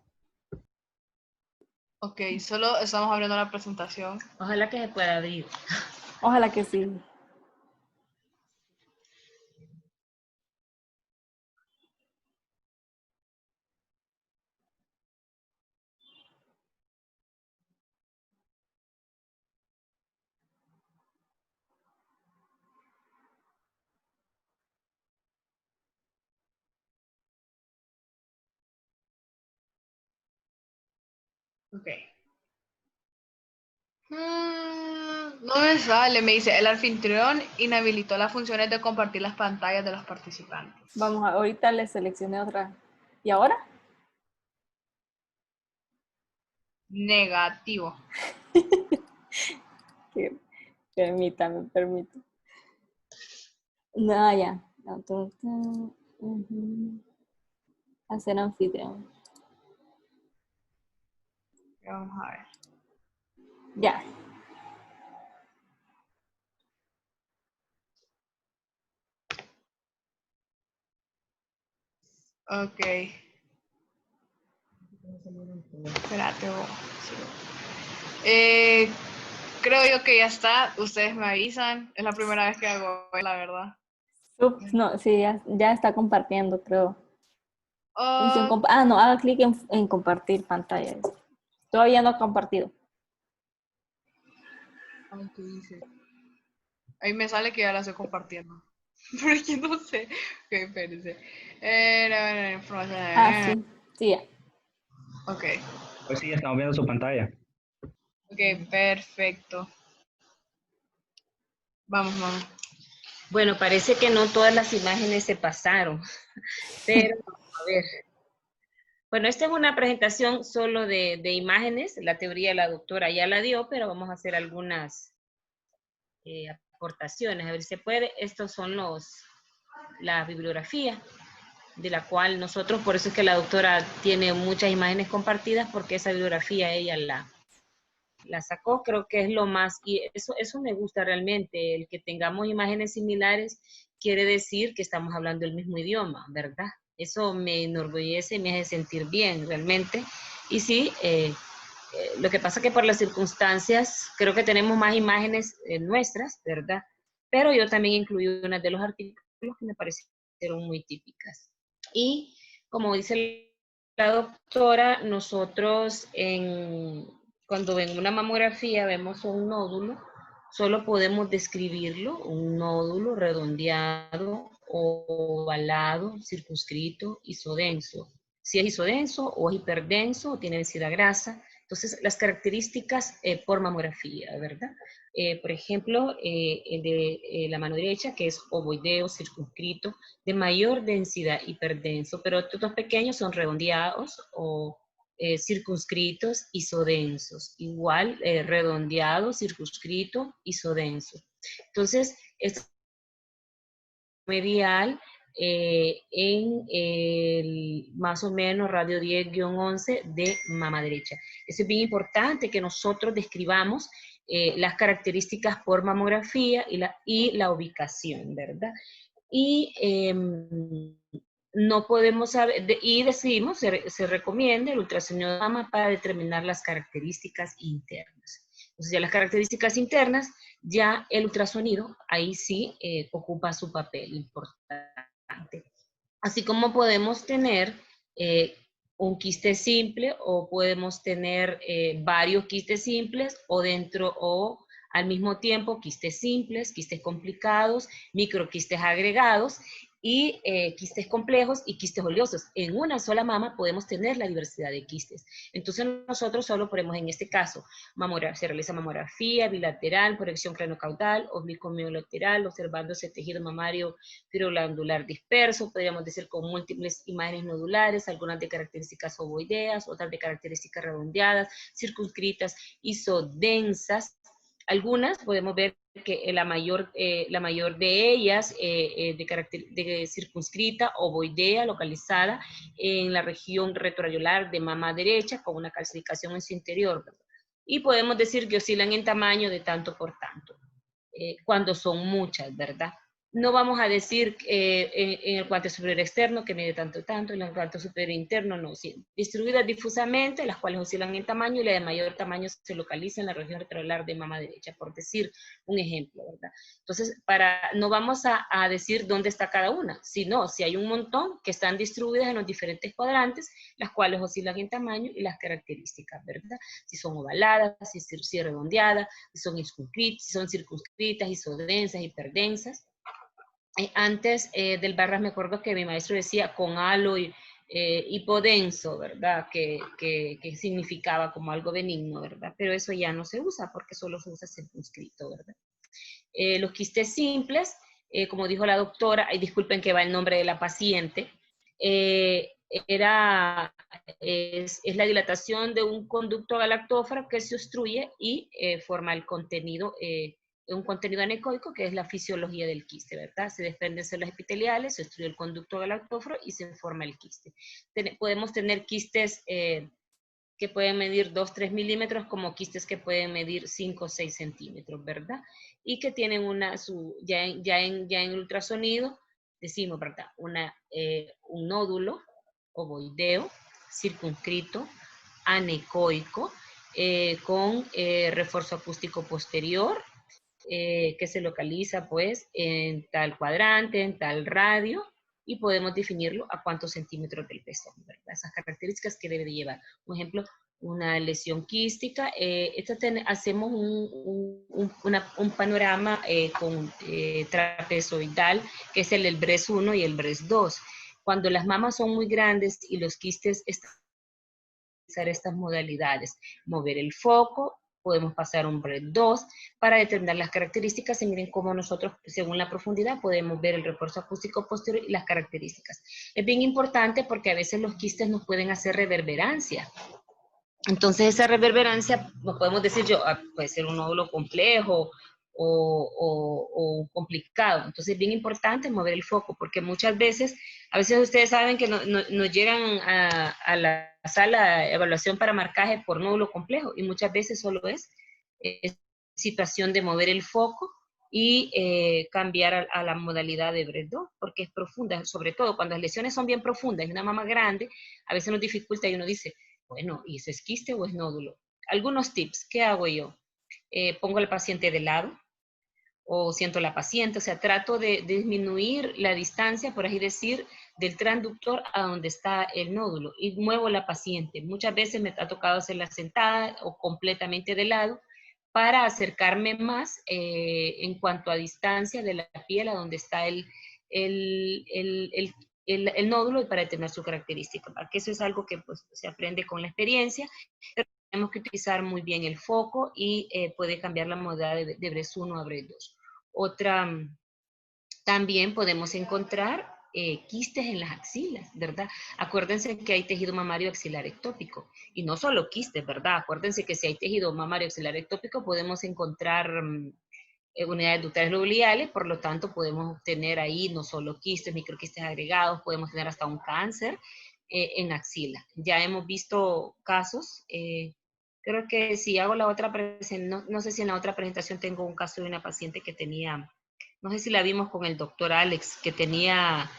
Ok, solo estamos abriendo la presentación. Ojalá que se pueda abrir. Ojalá que sí. Ok. No me sale, me dice, el anfitrión inhabilitó las funciones de compartir las pantallas de los participantes. Vamos a, ahorita le seleccioné otra. ¿Y ahora? Negativo. Que, permítame. No, ya. Hacer anfitrión. Vamos a ver. Ya. Ok. Espérate. Creo yo que ya está. Ustedes me avisan. Es la primera vez que hago, la verdad. Ups, no, sí, ya está compartiendo, creo. Función Oh, no, haga clic en compartir pantalla. Todavía no ha compartido. ¿qué dice? Ahí me sale que ya la estoy compartiendo. Pero yo no sé. Ok, espérense. Información. Sí, sí, ya. Ok. Pues sí, estamos viendo su pantalla. Ok, perfecto. Vamos. Bueno, parece que no todas las imágenes se pasaron, pero a ver. Bueno, esta es una presentación solo de imágenes. La teoría la doctora ya la dio, pero vamos a hacer algunas aportaciones. A ver si se puede. Estos son la bibliografía de la cual nosotros, por eso es que la doctora tiene muchas imágenes compartidas, porque esa bibliografía ella la sacó, creo que es lo más, y eso me gusta realmente, el que tengamos imágenes similares quiere decir que estamos hablando el mismo idioma, ¿verdad? Eso me enorgullece y me hace sentir bien realmente. Y sí, lo que pasa es que por las circunstancias creo que tenemos más imágenes nuestras, ¿verdad? Pero yo también incluí unas de los artículos que me parecieron muy típicas. Y como dice la doctora, nosotros cuando en una mamografía vemos un nódulo, solo podemos describirlo, un nódulo redondeado, ovalado, circunscrito, isodenso. Si es isodenso o es hiperdenso o tiene densidad grasa. Entonces, las características por mamografía, ¿verdad? Por ejemplo, el de la mano derecha, que es ovoideo, circunscrito, de mayor densidad, hiperdenso, pero estos dos pequeños son redondeados o circunscritos, isodensos. Igual, redondeado, circunscrito, isodenso. Entonces, esto es medial en el más o menos radio 10-11 de mama derecha. Eso es bien importante que nosotros describamos las características por mamografía y la ubicación, ¿verdad? Y no podemos saber, y decidimos, se recomienda el ultrasonido de mama para determinar las características internas. Entonces, ya las características internas, ya el ultrasonido, ahí sí ocupa su papel importante. Así como podemos tener un quiste simple o podemos tener varios quistes simples o dentro o al mismo tiempo quistes simples, quistes complicados, microquistes agregados y quistes complejos y quistes oleosos. En una sola mama podemos tener la diversidad de quistes. Entonces nosotros solo ponemos en este caso, se realiza mamografía bilateral, proyección craniocaudal, oblicuo miolateral, observándose tejido mamario fibro-glandular disperso, podríamos decir con múltiples imágenes nodulares, algunas de características ovoideas, otras de características redondeadas, circunscritas, isodensas. Algunas podemos ver que la mayor de ellas de circunscrita, ovoidea, localizada en la región retroareolar de mama derecha, con una calcificación en su interior, ¿verdad? Y podemos decir que oscilan en tamaño de tanto por tanto, cuando son muchas, ¿verdad? No vamos a decir en el cuarto superior externo que mide tanto, en el cuarto superior interno, no. Sí, distribuidas difusamente, las cuales oscilan en tamaño y la de mayor tamaño se localiza en la región retroareolar de mama derecha, por decir un ejemplo, ¿verdad? Entonces, no vamos a decir dónde está cada una, sino si hay un montón que están distribuidas en los diferentes cuadrantes, las cuales oscilan en tamaño y las características, ¿verdad? Si son ovaladas, si es redondeadas, si son circunscritas, isodensas, hiperdensas. Antes del barras me acuerdo que mi maestro decía con halo hipodenso, ¿verdad? Que significaba como algo benigno, ¿verdad? Pero eso ya no se usa porque solo se usa circunscrito, ¿verdad? Los quistes simples, como dijo la doctora, y disculpen que va el nombre de la paciente, es la dilatación de un conducto galactófaro que se obstruye y forma el contenido, un contenido anecoico, que es la fisiología del quiste, ¿verdad? Se desprenden células epiteliales, se obstruye el conducto galactófaro y se forma el quiste. Podemos tener quistes que pueden medir 2-3 milímetros, como quistes que pueden medir 5 o 6 centímetros, ¿verdad? Y que tienen ya en ultrasonido, decimos, ¿verdad? Un nódulo ovoideo, circunscrito, anecoico, con refuerzo acústico posterior, que se localiza pues en tal cuadrante, en tal radio, y podemos definirlo a cuántos centímetros del pezón, ¿verdad? Esas características que debe de llevar. Por ejemplo, una lesión quística, hacemos un panorama con trapezoidal, que es el BRES 1 y el BRES 2. Cuando las mamas son muy grandes y los quistes están estas modalidades, mover el foco, podemos pasar un BRES 2 para determinar las características y miren cómo nosotros, según la profundidad, podemos ver el refuerzo acústico posterior y las características. Es bien importante porque a veces los quistes nos pueden hacer reverberancia. Entonces esa reverberancia, nos podemos decir puede ser un nódulo complejo o complicado. Entonces es bien importante mover el foco, porque muchas veces, a veces ustedes saben que nos llegan a la sala de evaluación para marcaje por nódulo complejo, y muchas veces solo es situación de mover el foco y cambiar a la modalidad de BRES 2, porque es profunda, sobre todo cuando las lesiones son bien profundas y una mama grande, a veces nos dificulta y uno dice, bueno, ¿y eso es quiste o es nódulo? Algunos tips, ¿qué hago yo? Pongo al paciente de lado, o siento a la paciente, o sea, trato de disminuir la distancia, por así decir, del transductor a donde está el nódulo, y muevo a la paciente. Muchas veces me ha tocado hacerla sentada o completamente de lado, para acercarme más en cuanto a distancia de la piel a donde está el nódulo, y para determinar su característica, porque eso es algo que pues, se aprende con la experiencia, pero tenemos que utilizar muy bien el foco y puede cambiar la modalidad de BRES 1 a BRES 2. También podemos encontrar quistes en las axilas, ¿verdad? Acuérdense que hay tejido mamario axilar ectópico, y no solo quistes, ¿verdad? Acuérdense que si hay tejido mamario axilar ectópico podemos encontrar unidades ductales lobuliales, por lo tanto podemos obtener ahí no solo quistes, microquistes agregados, podemos tener hasta un cáncer en axila. Ya hemos visto casos, creo que si hago la otra presentación, no sé si en la otra presentación tengo un caso de una paciente que tenía, no sé si la vimos con el doctor Alex, que tenía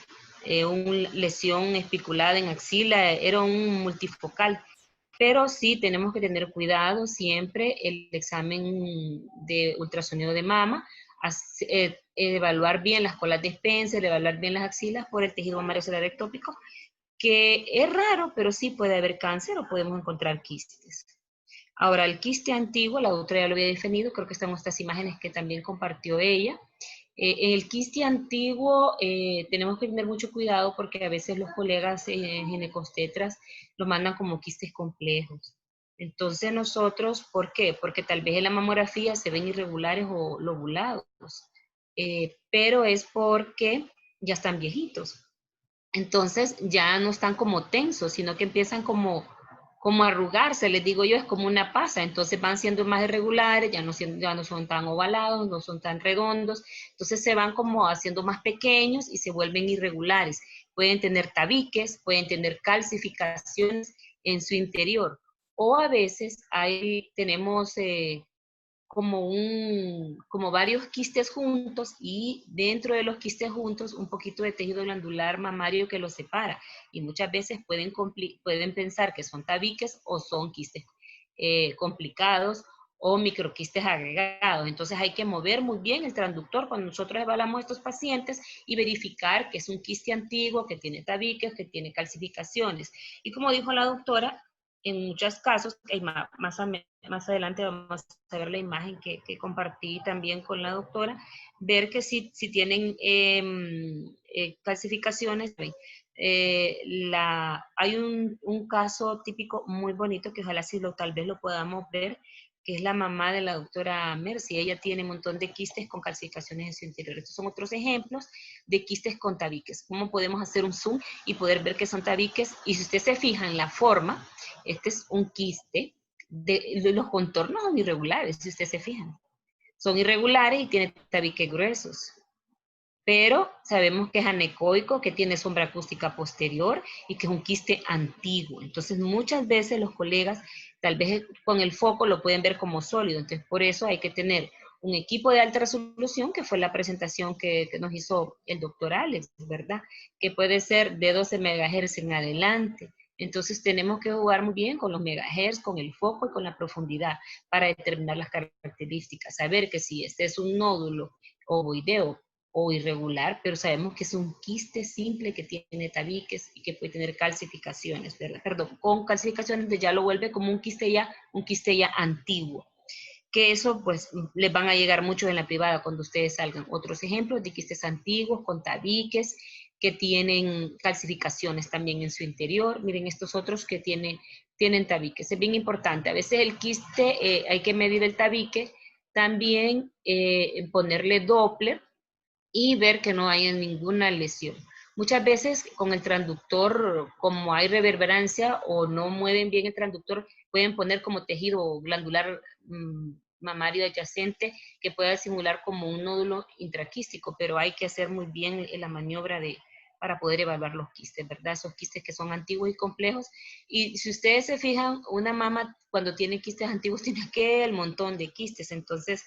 una lesión espiculada en axila, era un multifocal. Pero sí tenemos que tener cuidado siempre el examen de ultrasonido de mama, evaluar bien las colas de Spencer, evaluar bien las axilas por el tejido mamario axilar ectópico, que es raro, pero sí puede haber cáncer o podemos encontrar quistes. Ahora, el quiste antiguo, la doctora ya lo había definido, creo que están estas imágenes que también compartió ella. En el quiste antiguo tenemos que tener mucho cuidado porque a veces los colegas ginecostetras lo mandan como quistes complejos. Entonces nosotros, ¿por qué? Porque tal vez en la mamografía se ven irregulares o lobulados, pero es porque ya están viejitos. Entonces ya no están como tensos, sino que empiezan como a arrugarse, les digo yo, es como una pasa. Entonces van siendo más irregulares, ya no son tan ovalados, no son tan redondos, entonces se van como haciendo más pequeños y se vuelven irregulares. Pueden tener tabiques, pueden tener calcificaciones en su interior, o a veces tenemos como varios quistes juntos, y dentro de los quistes juntos un poquito de tejido glandular mamario que los separa, y muchas veces pueden pensar que son tabiques o son quistes complicados o microquistes agregados. Entonces hay que mover muy bien el transductor cuando nosotros evaluamos a estos pacientes y verificar que es un quiste antiguo, que tiene tabiques, que tiene calcificaciones. Y como dijo la doctora, en muchos casos, más adelante vamos a ver la imagen que compartí también con la doctora, ver que si tienen calcificaciones, hay un caso típico muy bonito que ojalá si tal vez lo podamos ver, que es la mamá de la doctora Mercy. Ella tiene un montón de quistes con calcificaciones en su interior. Estos son otros ejemplos de quistes con tabiques. ¿Cómo podemos hacer un zoom y poder ver que son tabiques? Y si usted se fija en la forma, este es un quiste, de los contornos son irregulares, si usted se fija. Son irregulares y tiene tabiques gruesos. Pero sabemos que es anecoico, que tiene sombra acústica posterior y que es un quiste antiguo. Entonces, muchas veces los colegas, tal vez con el foco lo pueden ver como sólido. Entonces, por eso hay que tener un equipo de alta resolución, que fue la presentación que nos hizo el doctor Alex, ¿verdad? Que puede ser de 12 MHz en adelante. Entonces, tenemos que jugar muy bien con los megahertz, con el foco y con la profundidad para determinar las características. Saber que si este es un nódulo ovoideo o irregular, pero sabemos que es un quiste simple que tiene tabiques y que puede tener calcificaciones, ¿verdad? Perdón, con calcificaciones ya lo vuelve como un quiste ya antiguo. Que eso pues les van a llegar mucho en la privada cuando ustedes salgan. Otros ejemplos de quistes antiguos con tabiques que tienen calcificaciones también en su interior. Miren estos otros que tienen tabiques. Es bien importante. A veces el quiste hay que medir el tabique, también ponerle Doppler y ver que no haya ninguna lesión. Muchas veces con el transductor, como hay reverberancia o no mueven bien el transductor, pueden poner como tejido glandular mamario adyacente que pueda simular como un nódulo intraquístico, pero hay que hacer muy bien la maniobra para poder evaluar los quistes, ¿verdad? Esos quistes que son antiguos y complejos. Y si ustedes se fijan, una mama cuando tiene quistes antiguos tiene aquel montón de quistes, entonces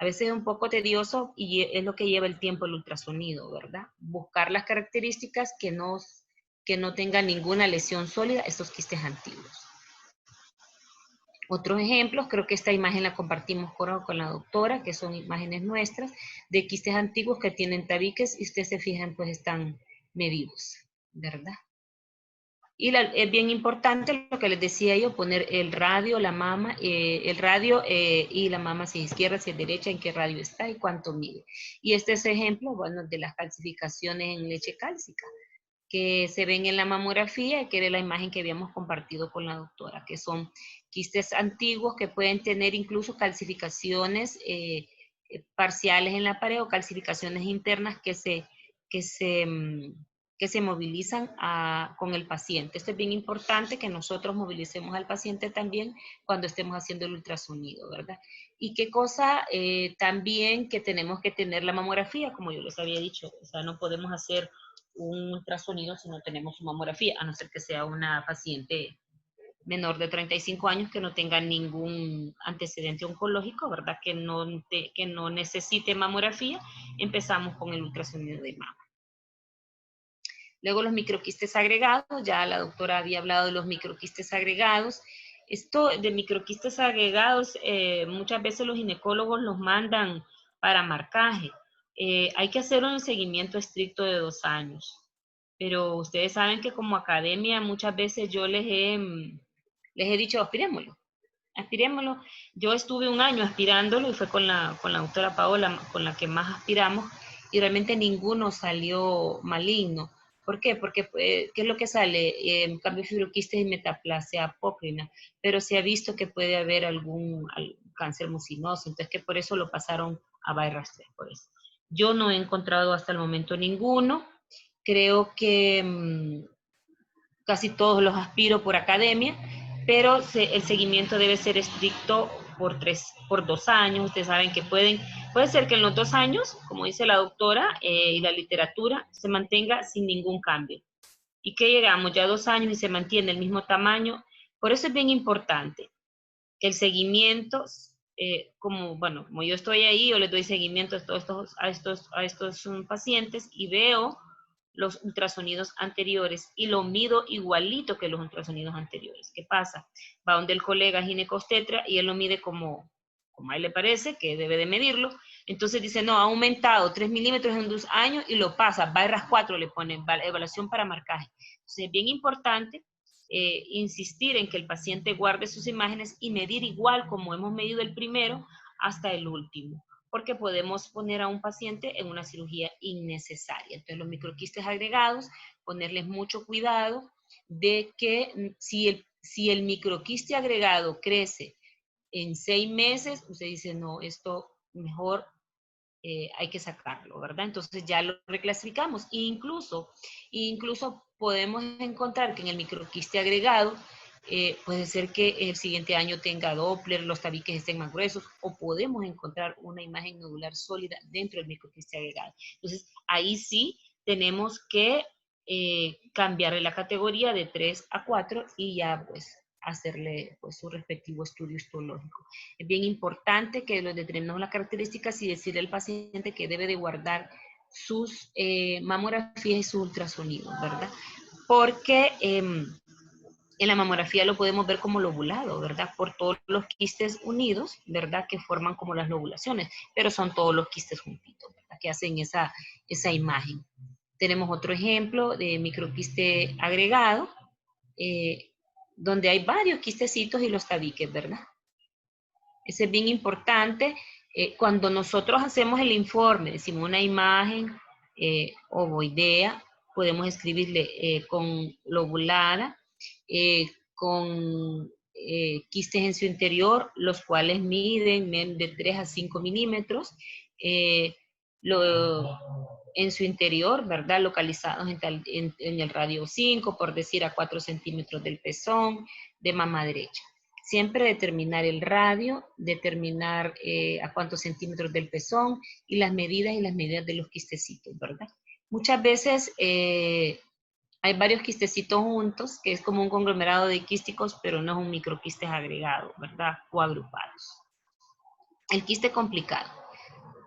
a veces es un poco tedioso y es lo que lleva el tiempo el ultrasonido, ¿verdad? Buscar las características que no tengan ninguna lesión sólida, estos quistes antiguos. Otros ejemplos, creo que esta imagen la compartimos con la doctora, que son imágenes nuestras, de quistes antiguos que tienen tabiques y ustedes se fijan, pues están medidos, ¿verdad? Y es bien importante lo que les decía yo, poner el radio, la mama, el radio y la mama si es izquierda, si es derecha, en qué radio está y cuánto mide. Y este es ejemplo, bueno, de las calcificaciones en leche cálcica, que se ven en la mamografía, que era la imagen que habíamos compartido con la doctora, que son quistes antiguos que pueden tener incluso calcificaciones parciales en la pared o calcificaciones internas que se movilizan con el paciente. Esto es bien importante, que nosotros movilicemos al paciente también cuando estemos haciendo el ultrasonido, ¿verdad? Y qué cosa también que tenemos que tener la mamografía, como yo les había dicho, o sea, no podemos hacer un ultrasonido si no tenemos una mamografía, a no ser que sea una paciente menor de 35 años que no tenga ningún antecedente oncológico, ¿verdad? Que no necesite mamografía, empezamos con el ultrasonido de mama. Luego los microquistes agregados, ya la doctora había hablado de los microquistes agregados. Esto de microquistes agregados, muchas veces los ginecólogos los mandan para marcaje. Hay que hacer un seguimiento estricto de 2 años. Pero ustedes saben que como academia muchas veces yo les he dicho, aspirémoslo. Yo estuve 1 año aspirándolo y fue con la doctora Paola con la que más aspiramos y realmente ninguno salió maligno. ¿Por qué? Porque, ¿qué es lo que sale? Cambio de fibroquistes y metaplasia apócrina, pero se ha visto que puede haber algún cáncer mucinoso, entonces que por eso lo pasaron a BI-RAS 3, por eso. Yo no he encontrado hasta el momento ninguno, creo que casi todos los aspiro por academia, pero el seguimiento debe ser estricto por 2 años. Ustedes saben que puede ser que en los 2 años, como dice la doctora y la literatura, se mantenga sin ningún cambio. Y que llegamos ya a 2 años y se mantiene el mismo tamaño. Por eso es bien importante que el seguimiento, como yo estoy ahí, yo les doy seguimiento a estos pacientes y veo los ultrasonidos anteriores y lo mido igualito que los ultrasonidos anteriores. ¿Qué pasa? Va donde el colega ginecostetra y él lo mide como a él le parece que debe de medirlo. Entonces dice, no, ha aumentado 3 milímetros en 2 años y lo pasa, BI-RAS 4 le ponen, evaluación para marcaje. Entonces es bien importante insistir en que el paciente guarde sus imágenes y medir igual como hemos medido el primero hasta el último. porque podemos poner a un paciente en una cirugía innecesaria. Entonces, los microquistes agregados, ponerles mucho cuidado de que si el microquiste agregado crece en 6 meses, usted dice, no, esto mejor hay que sacarlo, ¿verdad? Entonces ya lo reclasificamos. Incluso podemos encontrar que en el microquiste agregado puede ser que el siguiente año tenga Doppler, los tabiques estén más gruesos, o podemos encontrar una imagen nodular sólida dentro del microquiste agregado. Entonces, ahí sí tenemos que cambiarle la categoría de 3 a 4 y ya pues hacerle pues su respectivo estudio histológico. Es bien importante que lo determinemos las características y decirle al paciente que debe de guardar sus mamografías y sus ultrasonidos, ¿verdad? Porque en la mamografía lo podemos ver como lobulado, ¿verdad? Por todos los quistes unidos, ¿verdad? Que forman como las lobulaciones, pero son todos los quistes juntitos, ¿verdad? Que hacen esa imagen. Tenemos otro ejemplo de microquiste agregado, donde hay varios quistecitos y los tabiques, ¿verdad? Ese es bien importante. Cuando nosotros hacemos el informe, decimos una imagen ovoidea, podemos escribirle con lobulada, con quistes en su interior, los cuales miden de 3 a 5 milímetros, en su interior, ¿verdad? Localizados en el radio 5, por decir a 4 centímetros del pezón, de mama derecha. Siempre determinar el radio, determinar a cuántos centímetros del pezón y las medidas de los quistecitos, ¿verdad? Muchas veces hay varios quistecitos juntos, que es como un conglomerado de quísticos, pero no es un microquistes agregado, ¿verdad? O agrupados. El quiste complicado.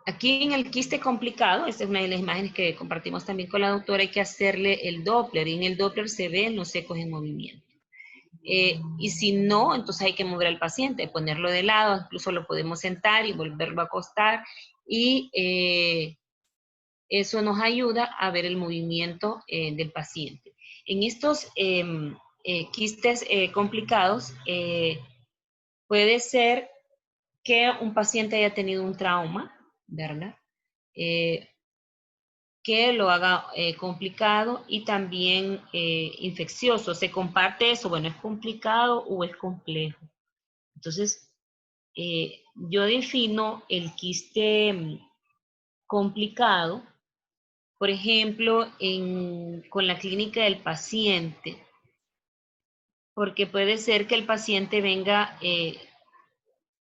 Aquí en el quiste complicado, esta es una de las imágenes que compartimos también con la doctora, hay que hacerle el Doppler, y en el Doppler se ven los ecos en movimiento. Y si no, entonces hay que mover al paciente, ponerlo de lado, incluso lo podemos sentar y volverlo a acostar, y eso nos ayuda a ver el movimiento del paciente. En estos quistes complicados, puede ser que un paciente haya tenido un trauma, ¿verdad? Que lo haga complicado y también infeccioso. ¿Se comparte eso? Bueno, ¿es complicado o es complejo? Entonces, yo defino el quiste complicado, por ejemplo, con la clínica del paciente, porque puede ser que el paciente venga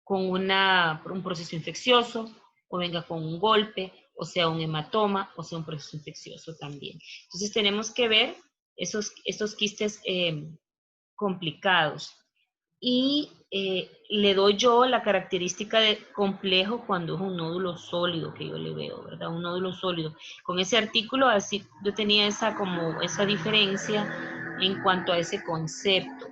con un proceso infeccioso, o venga con un golpe, o sea un hematoma, o sea un proceso infeccioso también. Entonces tenemos que ver estos quistes complicados. Y le doy yo la característica de complejo cuando es un nódulo sólido que yo le veo, ¿verdad? Un nódulo sólido. Con ese artículo así yo tenía esa diferencia en cuanto a ese concepto.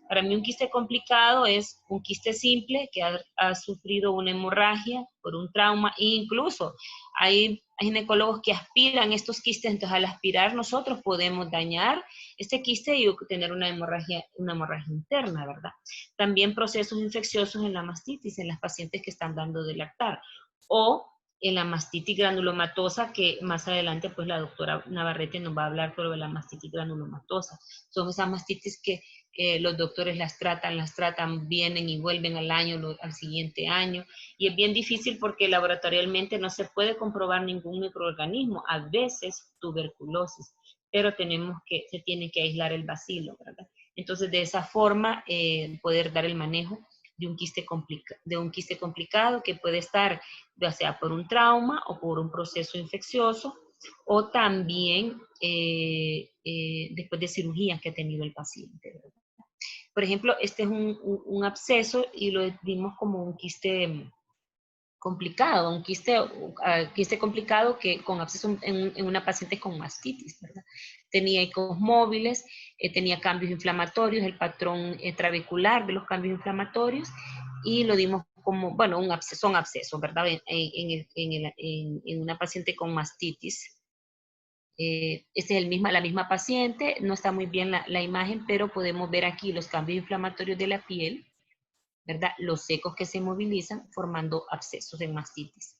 Para mí un quiste complicado es un quiste simple que ha sufrido una hemorragia por un trauma, e incluso hay ginecólogos que aspiran estos quistes, entonces al aspirar nosotros podemos dañar este quiste y tener una hemorragia interna, ¿verdad? También procesos infecciosos en la mastitis, en las pacientes que están dando de lactar, o en la mastitis granulomatosa, que más adelante pues la doctora Navarrete nos va a hablar sobre la mastitis granulomatosa. Son esas mastitis que los doctores las tratan, vienen y vuelven al siguiente año, y es bien difícil porque laboratorialmente no se puede comprobar ningún microorganismo, a veces tuberculosis, pero se tiene que aislar el bacilo, ¿verdad? Entonces, de esa forma, poder dar el manejo de un quiste complicado que puede estar ya sea por un trauma o por un proceso infeccioso, o también después de cirugía que ha tenido el paciente, ¿verdad? Por ejemplo, este es un absceso y lo dimos como un quiste complicado, un quiste complicado con absceso en una paciente con mastitis, ¿verdad? Tenía ecos móviles, tenía cambios inflamatorios, el patrón trabecular de los cambios inflamatorios, y lo dimos como, bueno, son abscesos, ¿verdad? En una paciente con mastitis. Esta es la misma paciente, no está muy bien la imagen, pero podemos ver aquí los cambios inflamatorios de la piel, ¿verdad? Los ecos que se movilizan formando abscesos en mastitis.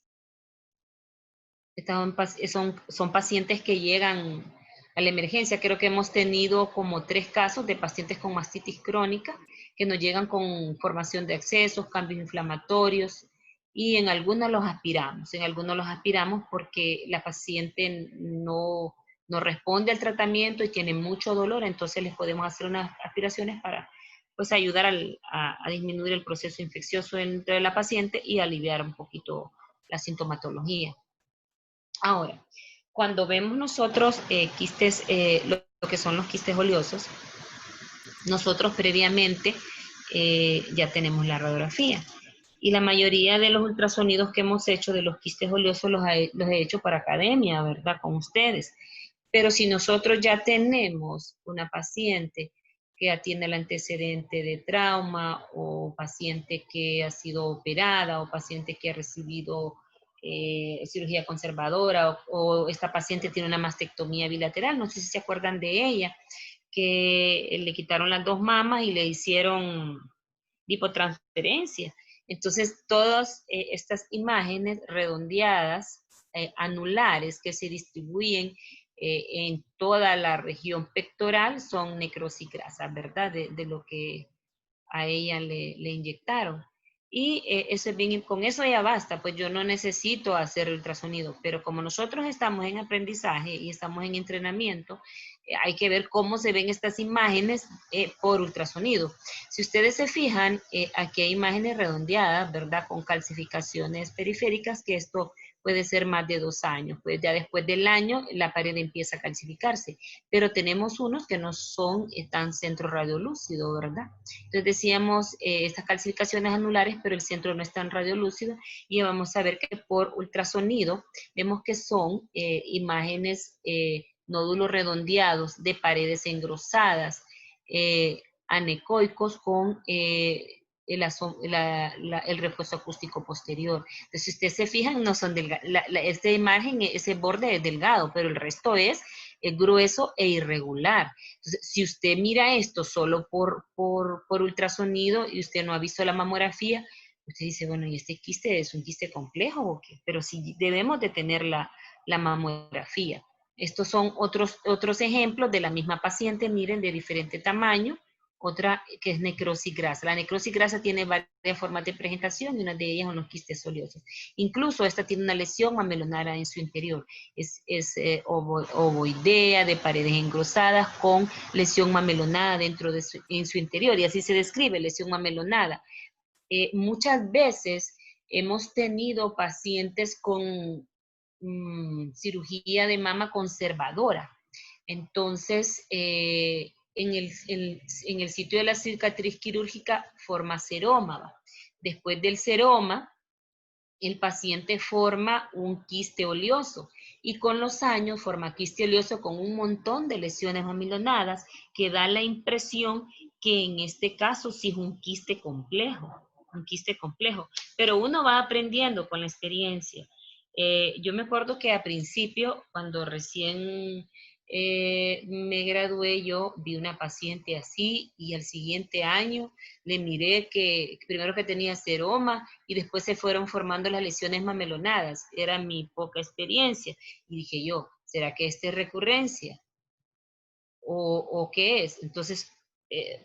Son pacientes que llegan a la emergencia. Creo que hemos tenido como 3 casos de pacientes con mastitis crónica que nos llegan con formación de abscesos, cambios inflamatorios, y en algunos los aspiramos porque la paciente no responde al tratamiento y tiene mucho dolor, entonces les podemos hacer unas aspiraciones para pues ayudar a disminuir el proceso infeccioso dentro de la paciente y aliviar un poquito la sintomatología. Ahora, cuando vemos nosotros quistes, lo que son los quistes oleosos, nosotros previamente ya tenemos la radiografía. Y la mayoría de los ultrasonidos que hemos hecho de los quistes oleosos los he hecho para academia, ¿verdad? Con ustedes. Pero si nosotros ya tenemos una paciente que tiene el antecedente de trauma, o paciente que ha sido operada, o paciente que ha recibido cirugía conservadora, o esta paciente tiene una mastectomía bilateral, no sé si se acuerdan de ella, que le quitaron las 2 mamas y le hicieron lipotransferencia. Entonces, todas estas imágenes redondeadas, anulares, que se distribuyen en toda la región pectoral, son necrosis grasa, ¿verdad? De lo que a ella le inyectaron. Y eso es bien, con eso ya basta, pues yo no necesito hacer ultrasonido, pero como nosotros estamos en aprendizaje y estamos en entrenamiento, hay que ver cómo se ven estas imágenes por ultrasonido. Si ustedes se fijan, aquí hay imágenes redondeadas, ¿verdad? Con calcificaciones periféricas, que esto puede ser más de 2 años, pues ya después del año la pared empieza a calcificarse, pero tenemos unos que no son tan centro radiolúcido, ¿verdad? Entonces decíamos estas calcificaciones anulares, pero el centro no es tan radiolúcido, y vamos a ver que por ultrasonido vemos que son imágenes, nódulos redondeados de paredes engrosadas, anecoicos con el refuerzo acústico posterior. Entonces, si ustedes se fijan, no son delgadas. Esta imagen, ese borde es delgado, pero el resto es grueso e irregular. Entonces, si usted mira esto solo por ultrasonido y usted no ha visto la mamografía, usted dice, bueno, ¿y este quiste es un quiste complejo o qué? Pero sí debemos de tener la mamografía. Estos son otros ejemplos de la misma paciente, miren, de diferente tamaño. Otra que es necrosis grasa. La necrosis grasa tiene varias formas de presentación, y una de ellas son los quistes oleosos. Incluso esta tiene una lesión mamelonara en su interior. Es ovoidea, de paredes engrosadas, con lesión mamelonada en su interior, y así se describe, lesión mamelonada. Muchas veces hemos tenido pacientes con cirugía de mama conservadora. Entonces, en el sitio de la cicatriz quirúrgica forma seroma. Después del seroma, el paciente forma un quiste oleoso, y con los años forma quiste oleoso con un montón de lesiones mamilonadas, que da la impresión que en este caso sí es un quiste complejo, pero uno va aprendiendo con la experiencia. Yo me acuerdo que a principio, cuando recién me gradué, yo vi una paciente así, y al siguiente año le miré que primero que tenía seroma, y después se fueron formando las lesiones mamelonadas. Era mi poca experiencia, y dije yo, ¿será que esta es recurrencia? ¿O qué es? Entonces,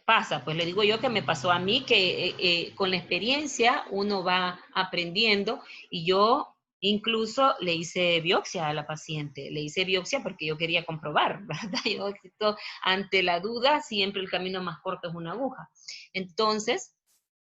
pasa, pues le digo yo que me pasó a mí, que con la experiencia uno va aprendiendo, y yo incluso le hice biopsia a la paciente. Le hice biopsia porque yo quería comprobar, ¿verdad? Yo, ante la duda, siempre el camino más corto es una aguja. Entonces,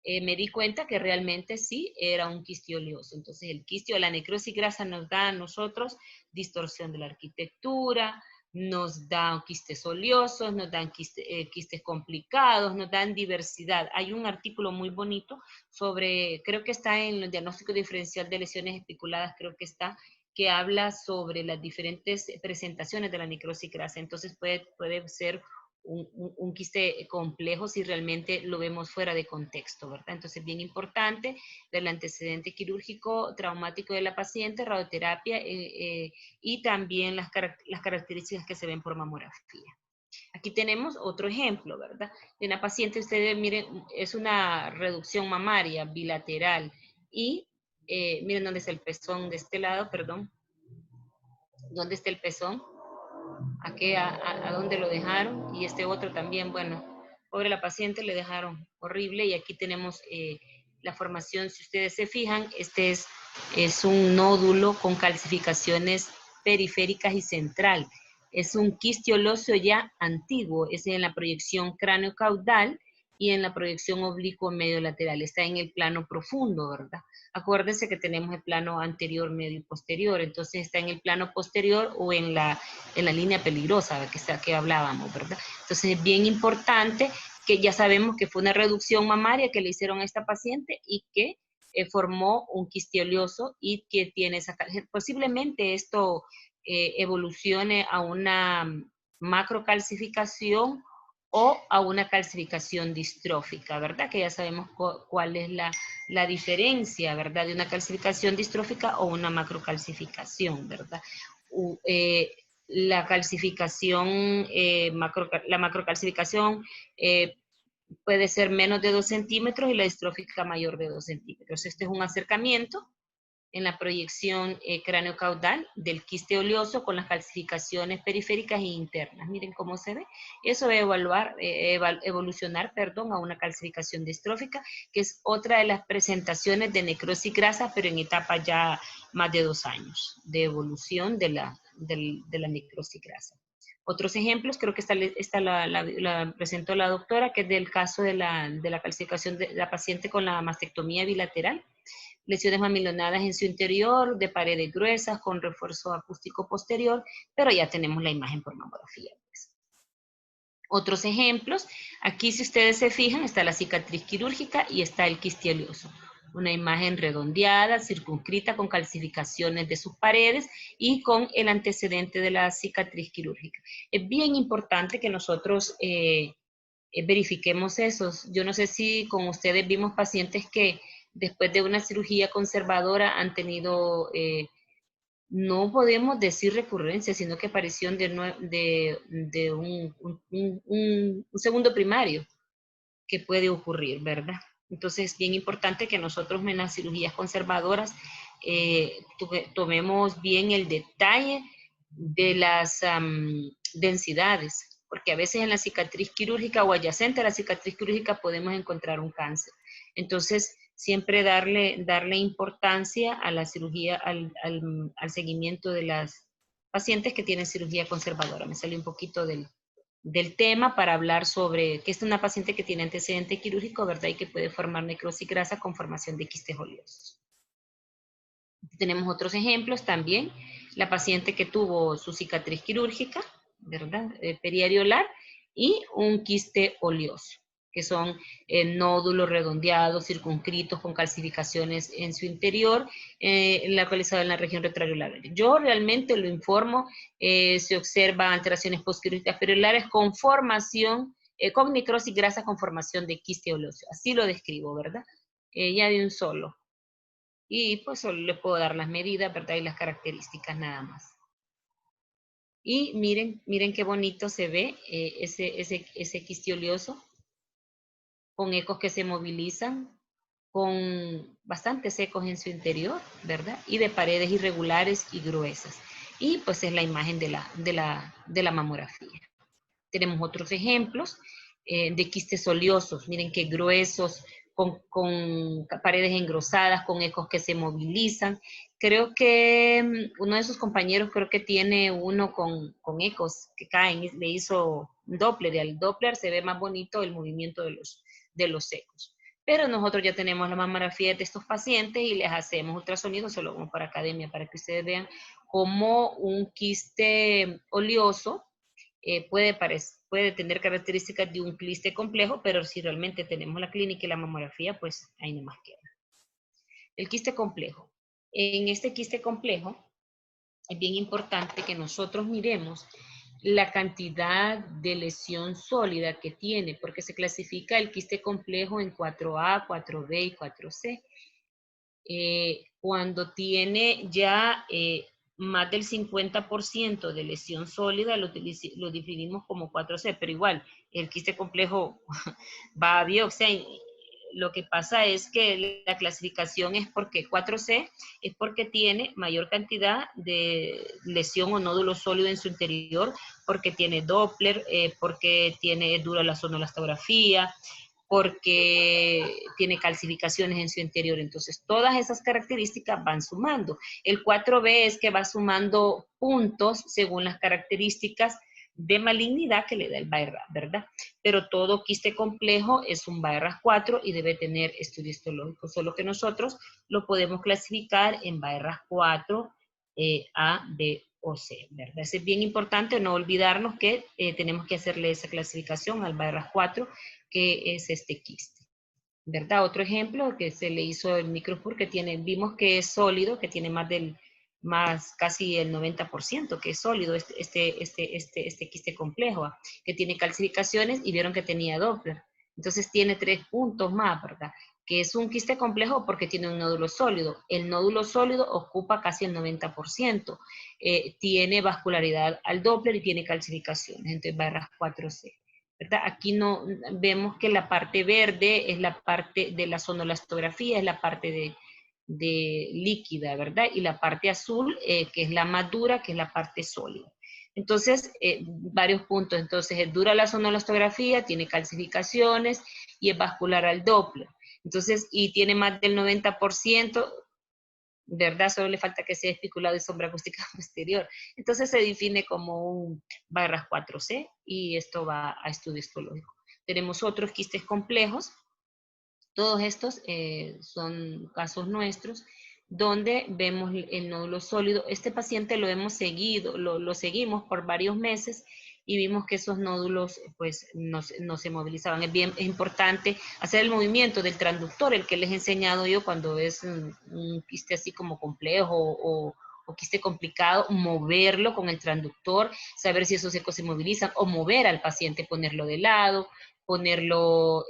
me di cuenta que realmente sí era un quiste oleoso. Entonces, el quiste o la necrosis grasa nos da a nosotros distorsión de la arquitectura, nos dan quistes oleosos, nos dan quistes complicados, nos dan diversidad. Hay un artículo muy bonito sobre, creo que está en el diagnóstico diferencial de lesiones especuladas, creo que está, que habla sobre las diferentes presentaciones de la necrosis grasa. Entonces puede ser un quiste complejo si realmente lo vemos fuera de contexto, ¿verdad? Entonces, bien importante del antecedente quirúrgico traumático de la paciente, radioterapia, y también las características que se ven por mamografía. Aquí tenemos otro ejemplo, ¿verdad? De una paciente, ustedes miren, es una reducción mamaria bilateral, y miren dónde es el pezón de este lado, perdón. ¿Dónde está el pezón? ¿A dónde lo dejaron? Y este otro también, bueno, pobre la paciente, le dejaron horrible. Y aquí tenemos la formación, si ustedes se fijan, este es un nódulo con calcificaciones periféricas y central. Es un quiste óseo ya antiguo, es en la proyección cráneo-caudal y en la proyección oblicuo medio lateral. Está en el plano profundo, ¿verdad? Acuérdense que tenemos el plano anterior, medio y posterior. Entonces está en el plano posterior o en la línea peligrosa que hablábamos, ¿verdad? Entonces es bien importante que ya sabemos que fue una reducción mamaria que le hicieron a esta paciente y que formó un quiste oleoso y que tiene esa... Posiblemente esto evolucione a una macrocalcificación o a una calcificación distrófica, ¿verdad? Que ya sabemos cuál es la diferencia, ¿verdad? De una calcificación distrófica o una macrocalcificación, ¿verdad? La calcificación, la macrocalcificación puede ser menos de 2 centímetros y la distrófica mayor de 2 centímetros. Este es un acercamiento en la proyección cráneo-caudal del quiste oleoso con las calcificaciones periféricas e internas. Miren cómo se ve. Eso va a evolucionar a una calcificación distrófica, que es otra de las presentaciones de necrosis grasa, pero en etapa ya más de 2 años de evolución de la necrosis grasa. Otros ejemplos, creo que esta la presentó la doctora, que es del caso de la calcificación de la paciente con la mastectomía bilateral. Lesiones mamilonadas en su interior, de paredes gruesas, con refuerzo acústico posterior, pero ya tenemos la imagen por mamografía. Pues. Otros ejemplos, aquí si ustedes se fijan, está la cicatriz quirúrgica y está el quiste oleoso. Una imagen redondeada, circunscrita, con calcificaciones de sus paredes y con el antecedente de la cicatriz quirúrgica. Es bien importante que nosotros verifiquemos esos. Yo no sé si con ustedes vimos pacientes que después de una cirugía conservadora han tenido, no podemos decir recurrencia, sino que aparición de un segundo primario que puede ocurrir, ¿verdad? Entonces es bien importante que nosotros en las cirugías conservadoras tomemos bien el detalle de las densidades, porque a veces en la cicatriz quirúrgica o adyacente a la cicatriz quirúrgica podemos encontrar un cáncer. Entonces, siempre darle importancia a la cirugía, al seguimiento de las pacientes que tienen cirugía conservadora. Me salió un poquito del tema para hablar sobre que es una paciente que tiene antecedente quirúrgico, ¿verdad? Y que puede formar necrosis grasa con formación de quistes oleosos. Tenemos otros ejemplos también. La paciente que tuvo su cicatriz quirúrgica, ¿verdad? Periareolar y un quiste oleoso, que son nódulos redondeados, circunscritos, con calcificaciones en su interior, localizado en la región retroareolar. Yo realmente lo informo, se observan alteraciones postquirúrgicas periolares con formación, con necrosis grasa con formación de quiste oleoso. Así lo describo, ¿verdad? Ya de un solo. Y pues solo le puedo dar las medidas, ¿verdad? Y las características nada más. Y miren qué bonito se ve ese quiste oleoso, con ecos que se movilizan, con bastantes ecos en su interior, ¿verdad? Y de paredes irregulares y gruesas. Y pues es la imagen de la mamografía. Tenemos otros ejemplos de quistes oleosos, miren qué gruesos, con paredes engrosadas, con ecos que se movilizan. Creo que uno de sus compañeros creo que tiene uno con ecos que caen, le hizo Doppler, y al Doppler se ve más bonito el movimiento de los ecos. Pero nosotros ya tenemos la mamografía de estos pacientes y les hacemos ultrasonido, solo como para academia, para que ustedes vean cómo un quiste oleoso puede tener características de un quiste complejo, pero si realmente tenemos la clínica y la mamografía, pues ahí nomás queda. El quiste complejo. En este quiste complejo es bien importante que nosotros miremos la cantidad de lesión sólida que tiene, porque se clasifica el quiste complejo en 4A, 4B y 4C. Cuando tiene ya más del 50% de lesión sólida, lo definimos como 4C, pero igual, el quiste complejo va a biopsia lo que pasa es que la clasificación es porque 4C es porque tiene mayor cantidad de lesión o nódulo sólido en su interior, porque tiene Doppler, porque tiene dura la sonolastografía, porque tiene calcificaciones en su interior. Entonces, todas esas características van sumando. El 4B es que va sumando puntos según las características de malignidad que le da el BI-RAS, ¿verdad? Pero todo quiste complejo es un BI-RAS 4 y debe tener estudio histológico, solo que nosotros lo podemos clasificar en BI-RAS 4, A, B o C, ¿verdad? Es bien importante no olvidarnos que tenemos que hacerle esa clasificación al BI-RAS 4, que es este quiste, ¿verdad? Otro ejemplo que se le hizo el micropur, que tiene, vimos que es sólido, que tiene más casi el 90% que es sólido, este quiste complejo, que tiene calcificaciones y vieron que tenía Doppler. Entonces tiene 3 puntos más, ¿verdad? Que es un quiste complejo porque tiene un nódulo sólido. El nódulo sólido ocupa casi el 90%. Tiene vascularidad al Doppler y tiene calcificaciones, entonces BI-RAS 4C. ¿Verdad? Aquí no vemos que la parte verde es la parte de la sonolastografía, es la parte de líquida, ¿verdad? Y la parte azul, que es la más dura, que es la parte sólida. Entonces, varios puntos. Entonces, es dura la sonolastografía, tiene calcificaciones y es vascular al Doppler. Entonces, y tiene más del 90%, ¿verdad? Solo le falta que sea especulado y sombra acústica posterior. Entonces se define como un BI-RAS 4C y esto va a estudio histológico. Tenemos otros quistes complejos. Todos estos son casos nuestros donde vemos el nódulo sólido. Este paciente lo hemos seguido, lo seguimos por varios meses y vimos que esos nódulos pues no se movilizaban. Es importante hacer el movimiento del transductor, el que les he enseñado yo cuando es un quiste así como complejo o quiste complicado, moverlo con el transductor, saber si esos ecos se movilizan o mover al paciente, ponerlo de lado, ponerlo...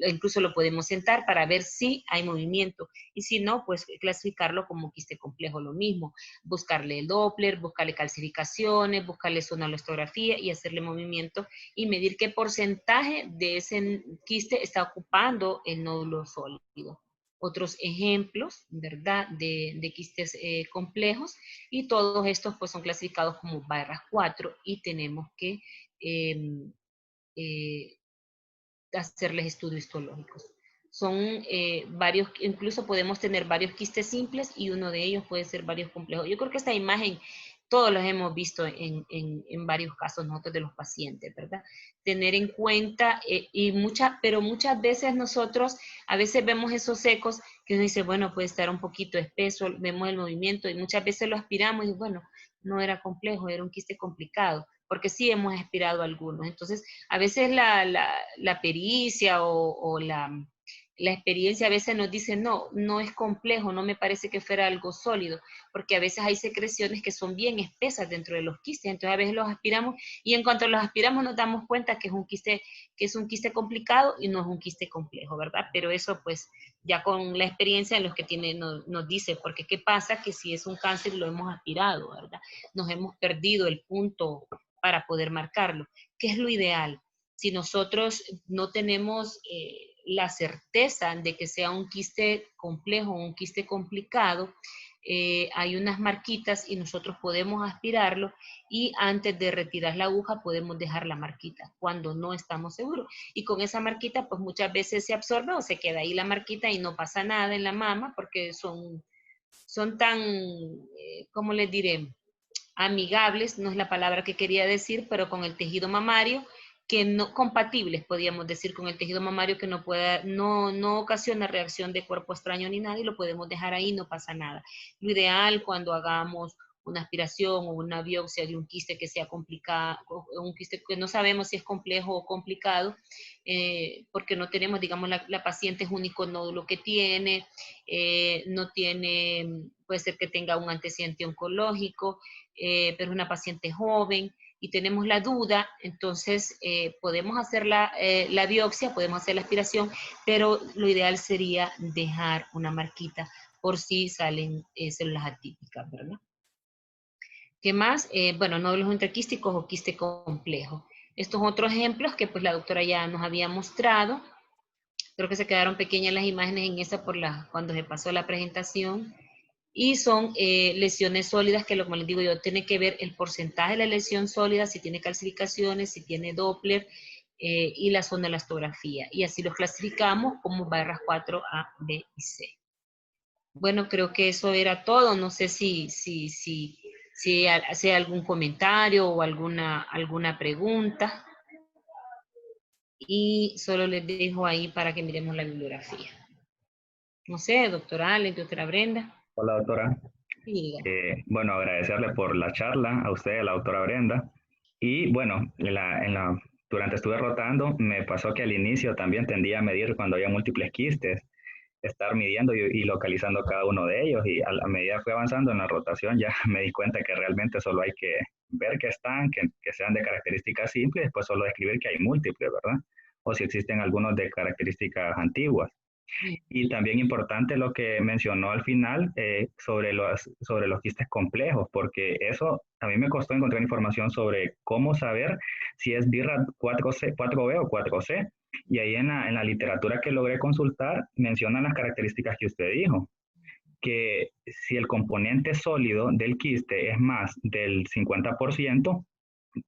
incluso lo podemos sentar para ver si hay movimiento y si no, pues clasificarlo como quiste complejo, lo mismo, buscarle el Doppler, buscarle calcificaciones, buscarle sonolastografía y hacerle movimiento y medir qué porcentaje de ese quiste está ocupando el nódulo sólido. Otros ejemplos, ¿verdad?, de quistes complejos y todos estos pues son clasificados como BI-RAS 4 y tenemos que hacerles estudios histológicos. Son varios, incluso podemos tener varios quistes simples y uno de ellos puede ser varios complejos. Yo creo que esta imagen todos los hemos visto en varios casos nosotros de los pacientes, ¿verdad? Tener en cuenta, pero muchas veces nosotros, a veces vemos esos ecos que uno dice, bueno, puede estar un poquito espeso, vemos el movimiento y muchas veces lo aspiramos y bueno, no era complejo, era un quiste complicado, porque sí hemos aspirado algunos. Entonces, a veces la pericia o la experiencia a veces nos dice, no es complejo, no me parece que fuera algo sólido, porque a veces hay secreciones que son bien espesas dentro de los quistes, entonces a veces los aspiramos y en cuanto los aspiramos nos damos cuenta que es un quiste complicado y no es un quiste complejo, ¿verdad? Pero eso pues ya con la experiencia en los que nos dice, porque ¿qué pasa? Que si es un cáncer lo hemos aspirado, ¿verdad? Nos hemos perdido el punto para poder marcarlo. ¿Qué es lo ideal? Si nosotros no tenemos la certeza de que sea un quiste complejo o un quiste complicado, hay unas marquitas y nosotros podemos aspirarlo y antes de retirar la aguja podemos dejar la marquita cuando no estamos seguros. Y con esa marquita pues muchas veces se absorbe o se queda ahí la marquita y no pasa nada en la mama porque son tan, ¿cómo les diré? Amigables, no es la palabra que quería decir, pero con el tejido mamario, que no compatibles, podríamos decir, con el tejido mamario que no ocasiona reacción de cuerpo extraño ni nada y lo podemos dejar ahí, no pasa nada. Lo ideal cuando hagamos una aspiración o una biopsia de un quiste que sea complicado, un quiste que no sabemos si es complejo o complicado, porque no tenemos, digamos, la paciente es único nódulo que tiene, no tiene, puede ser que tenga un antecedente oncológico, pero es una paciente joven y tenemos la duda, entonces podemos hacer la biopsia, podemos hacer la aspiración, pero lo ideal sería dejar una marquita por si salen células atípicas, ¿verdad? ¿Qué más? Bueno, nódulos intraquísticos o quiste complejo. Estos otros ejemplos que pues la doctora ya nos había mostrado. Creo que se quedaron pequeñas las imágenes en esa cuando se pasó la presentación. Y son lesiones sólidas que, como les digo yo, tiene que ver el porcentaje de la lesión sólida, si tiene calcificaciones, si tiene Doppler y la zona de elastografía. Y así los clasificamos como barras 4A, B y C. Bueno, creo que eso era todo. No sé si hay algún comentario o alguna pregunta. Y solo les dejo ahí para que miremos la bibliografía. No sé, doctora Alex, doctora Brenda. Hola, doctora. Sí, Bueno, agradecerle por la charla, a usted, a la doctora Brenda. Y bueno, durante estuve rotando, me pasó que al inicio también tendía a medir cuando había múltiples quistes, estar midiendo y localizando cada uno de ellos. Y a medida que fui avanzando en la rotación, ya me di cuenta que realmente solo hay que ver que están, que sean de características simples, después solo describir que hay múltiples, ¿verdad? O si existen algunos de características antiguas. Y también importante lo que mencionó al final sobre los quistes complejos, porque eso a mí me costó encontrar información sobre cómo saber si es BIRRAT 4B o 4C. Y ahí en la literatura que logré consultar mencionan las características que usted dijo, que si el componente sólido del quiste es más del 50%,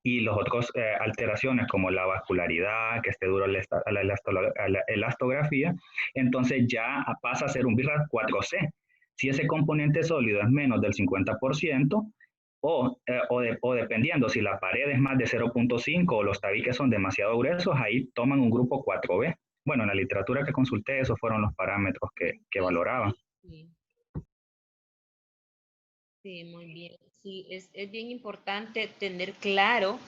y los otros alteraciones como la vascularidad, que esté duro la elastografía, entonces ya pasa a ser un BIRRAT 4C. Si ese componente sólido es menos del 50%, o dependiendo si la pared es más de 0.5 o los tabiques son demasiado gruesos, ahí toman un grupo 4B. Bueno, en la literatura que consulté, esos fueron los parámetros que valoraban. sí. Sí, muy bien. Sí, es bien importante tener claro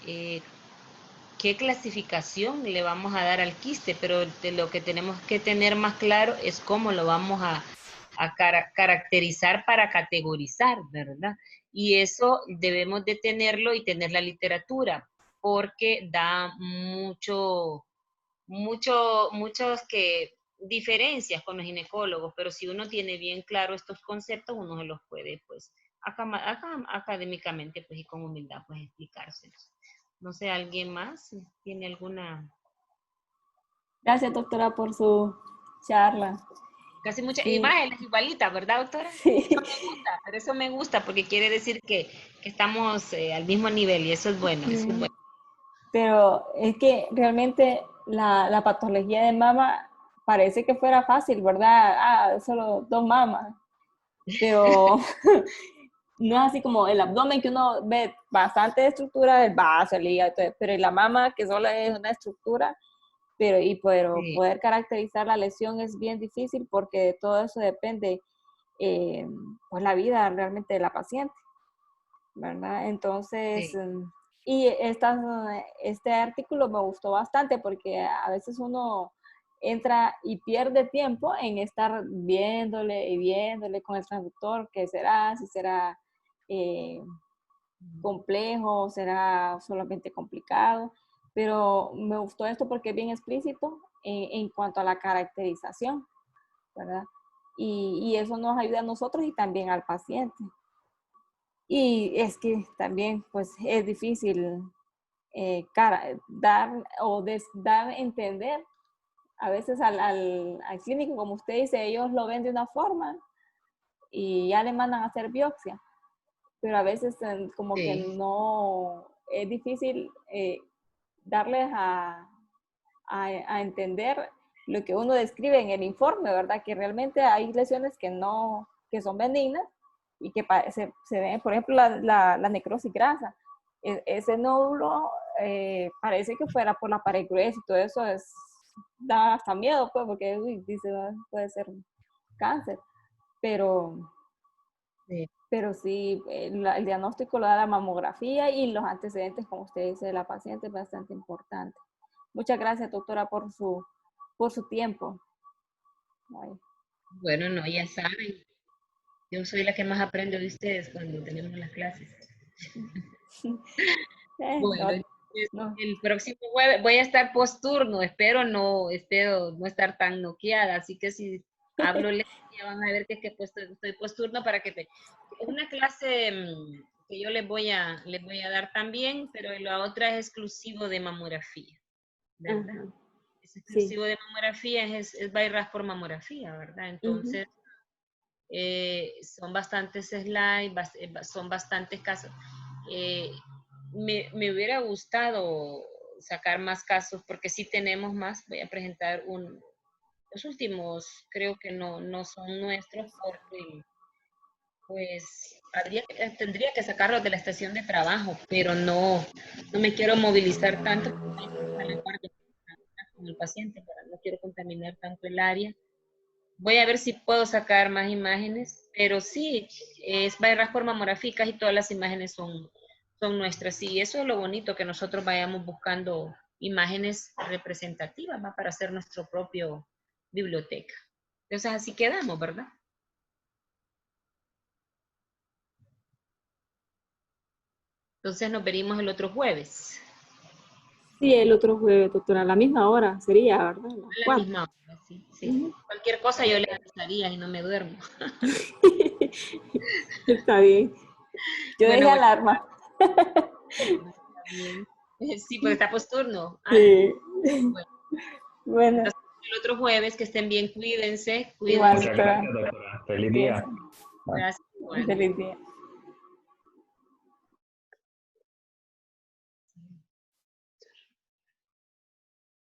qué clasificación le vamos a dar al quiste, pero de lo que tenemos que tener más claro es cómo lo vamos a caracterizar para categorizar, ¿verdad? Y eso debemos de tenerlo y tener la literatura, porque da muchos diferencias con los ginecólogos, pero si uno tiene bien claro estos conceptos, uno se los puede, pues, académicamente, pues, y con humildad, pues, explicárselos. No sé, ¿alguien más tiene alguna? Gracias, doctora, por su charla. Casi muchas Sí, imágenes igualitas, ¿verdad, doctora? sí, Pero eso me gusta porque quiere decir que estamos al mismo nivel y eso es bueno, eso es sí. bueno. Pero es que realmente la patología de mama parece que fuera fácil, ¿verdad? Ah, solo 2 mamas. Pero no es así como el abdomen, que uno ve bastante estructura del vaso, el hígado, pero la mama, que solo es una estructura, pero Sí, poder caracterizar la lesión es bien difícil, porque de todo eso depende pues la vida realmente de la paciente, ¿verdad? Entonces, sí, y este artículo me gustó bastante, porque a veces uno entra y pierde tiempo en estar viéndole y viéndole con el traductor, qué será, si será eh, complejo, será solamente complicado, pero me gustó esto porque es bien explícito en cuanto a la caracterización, ¿verdad? Y eso nos ayuda a nosotros y también al paciente. Y es que también, pues, es difícil dar dar a entender a veces al clínico, como usted dice, ellos lo ven de una forma y ya le mandan a hacer biopsia, pero a veces como que sí, no, es difícil darles a entender lo que uno describe en el informe, ¿verdad? Que realmente hay lesiones que no, que son benignas y que se ven, por ejemplo, la necrosis grasa. Ese nódulo parece que fuera por la pared gruesa y todo eso da hasta miedo, pues, porque uy, dice, puede ser cáncer, pero, sí. pero sí, el diagnóstico lo da la mamografía y los antecedentes, como usted dice, de la paciente es bastante importante. Muchas gracias, doctora, por su tiempo. Ay. Bueno, no, ya saben. Yo soy la que más aprendo de ustedes cuando tenemos las clases. Bueno, No, entonces, no. el próximo jueves voy a estar posturno, espero no estar tan noqueada, así que si hablo lento ya van a ver que estoy posturno para que es una clase que yo les voy a dar también, pero la otra es exclusivo de mamografía, ¿verdad? Ajá. es exclusivo de mamografía, es bypass por mamografía, ¿verdad? Entonces, son bastantes slides, son bastantes casos. Me hubiera gustado sacar más casos, porque sí tenemos más. Voy a presentar los últimos, creo que no son nuestros, porque pues tendría que sacarlos de la estación de trabajo, pero no me quiero movilizar tanto a la par con el paciente, no quiero contaminar tanto el área. Voy a ver si puedo sacar más imágenes, pero sí, es bypass por mamografía y todas las imágenes son nuestras. Y eso es lo bonito, que nosotros vayamos buscando imágenes representativas, ¿va? Para hacer nuestro propio biblioteca. Entonces así quedamos, ¿verdad? Entonces nos verimos el otro jueves. Sí, el otro jueves, doctora, a la misma hora sería, ¿verdad? A la misma hora, sí. Cualquier cosa yo le avisaría y no me duermo. Está bien. Yo Bueno, dejé alarma. Está bien. Sí, porque está posturno. Sí. Bueno, Bueno, entonces el otro jueves, que estén bien, cuídense. igual, Muchas doctora. gracias, doctora. Feliz día. Cuídense. Gracias. Igual. Feliz día.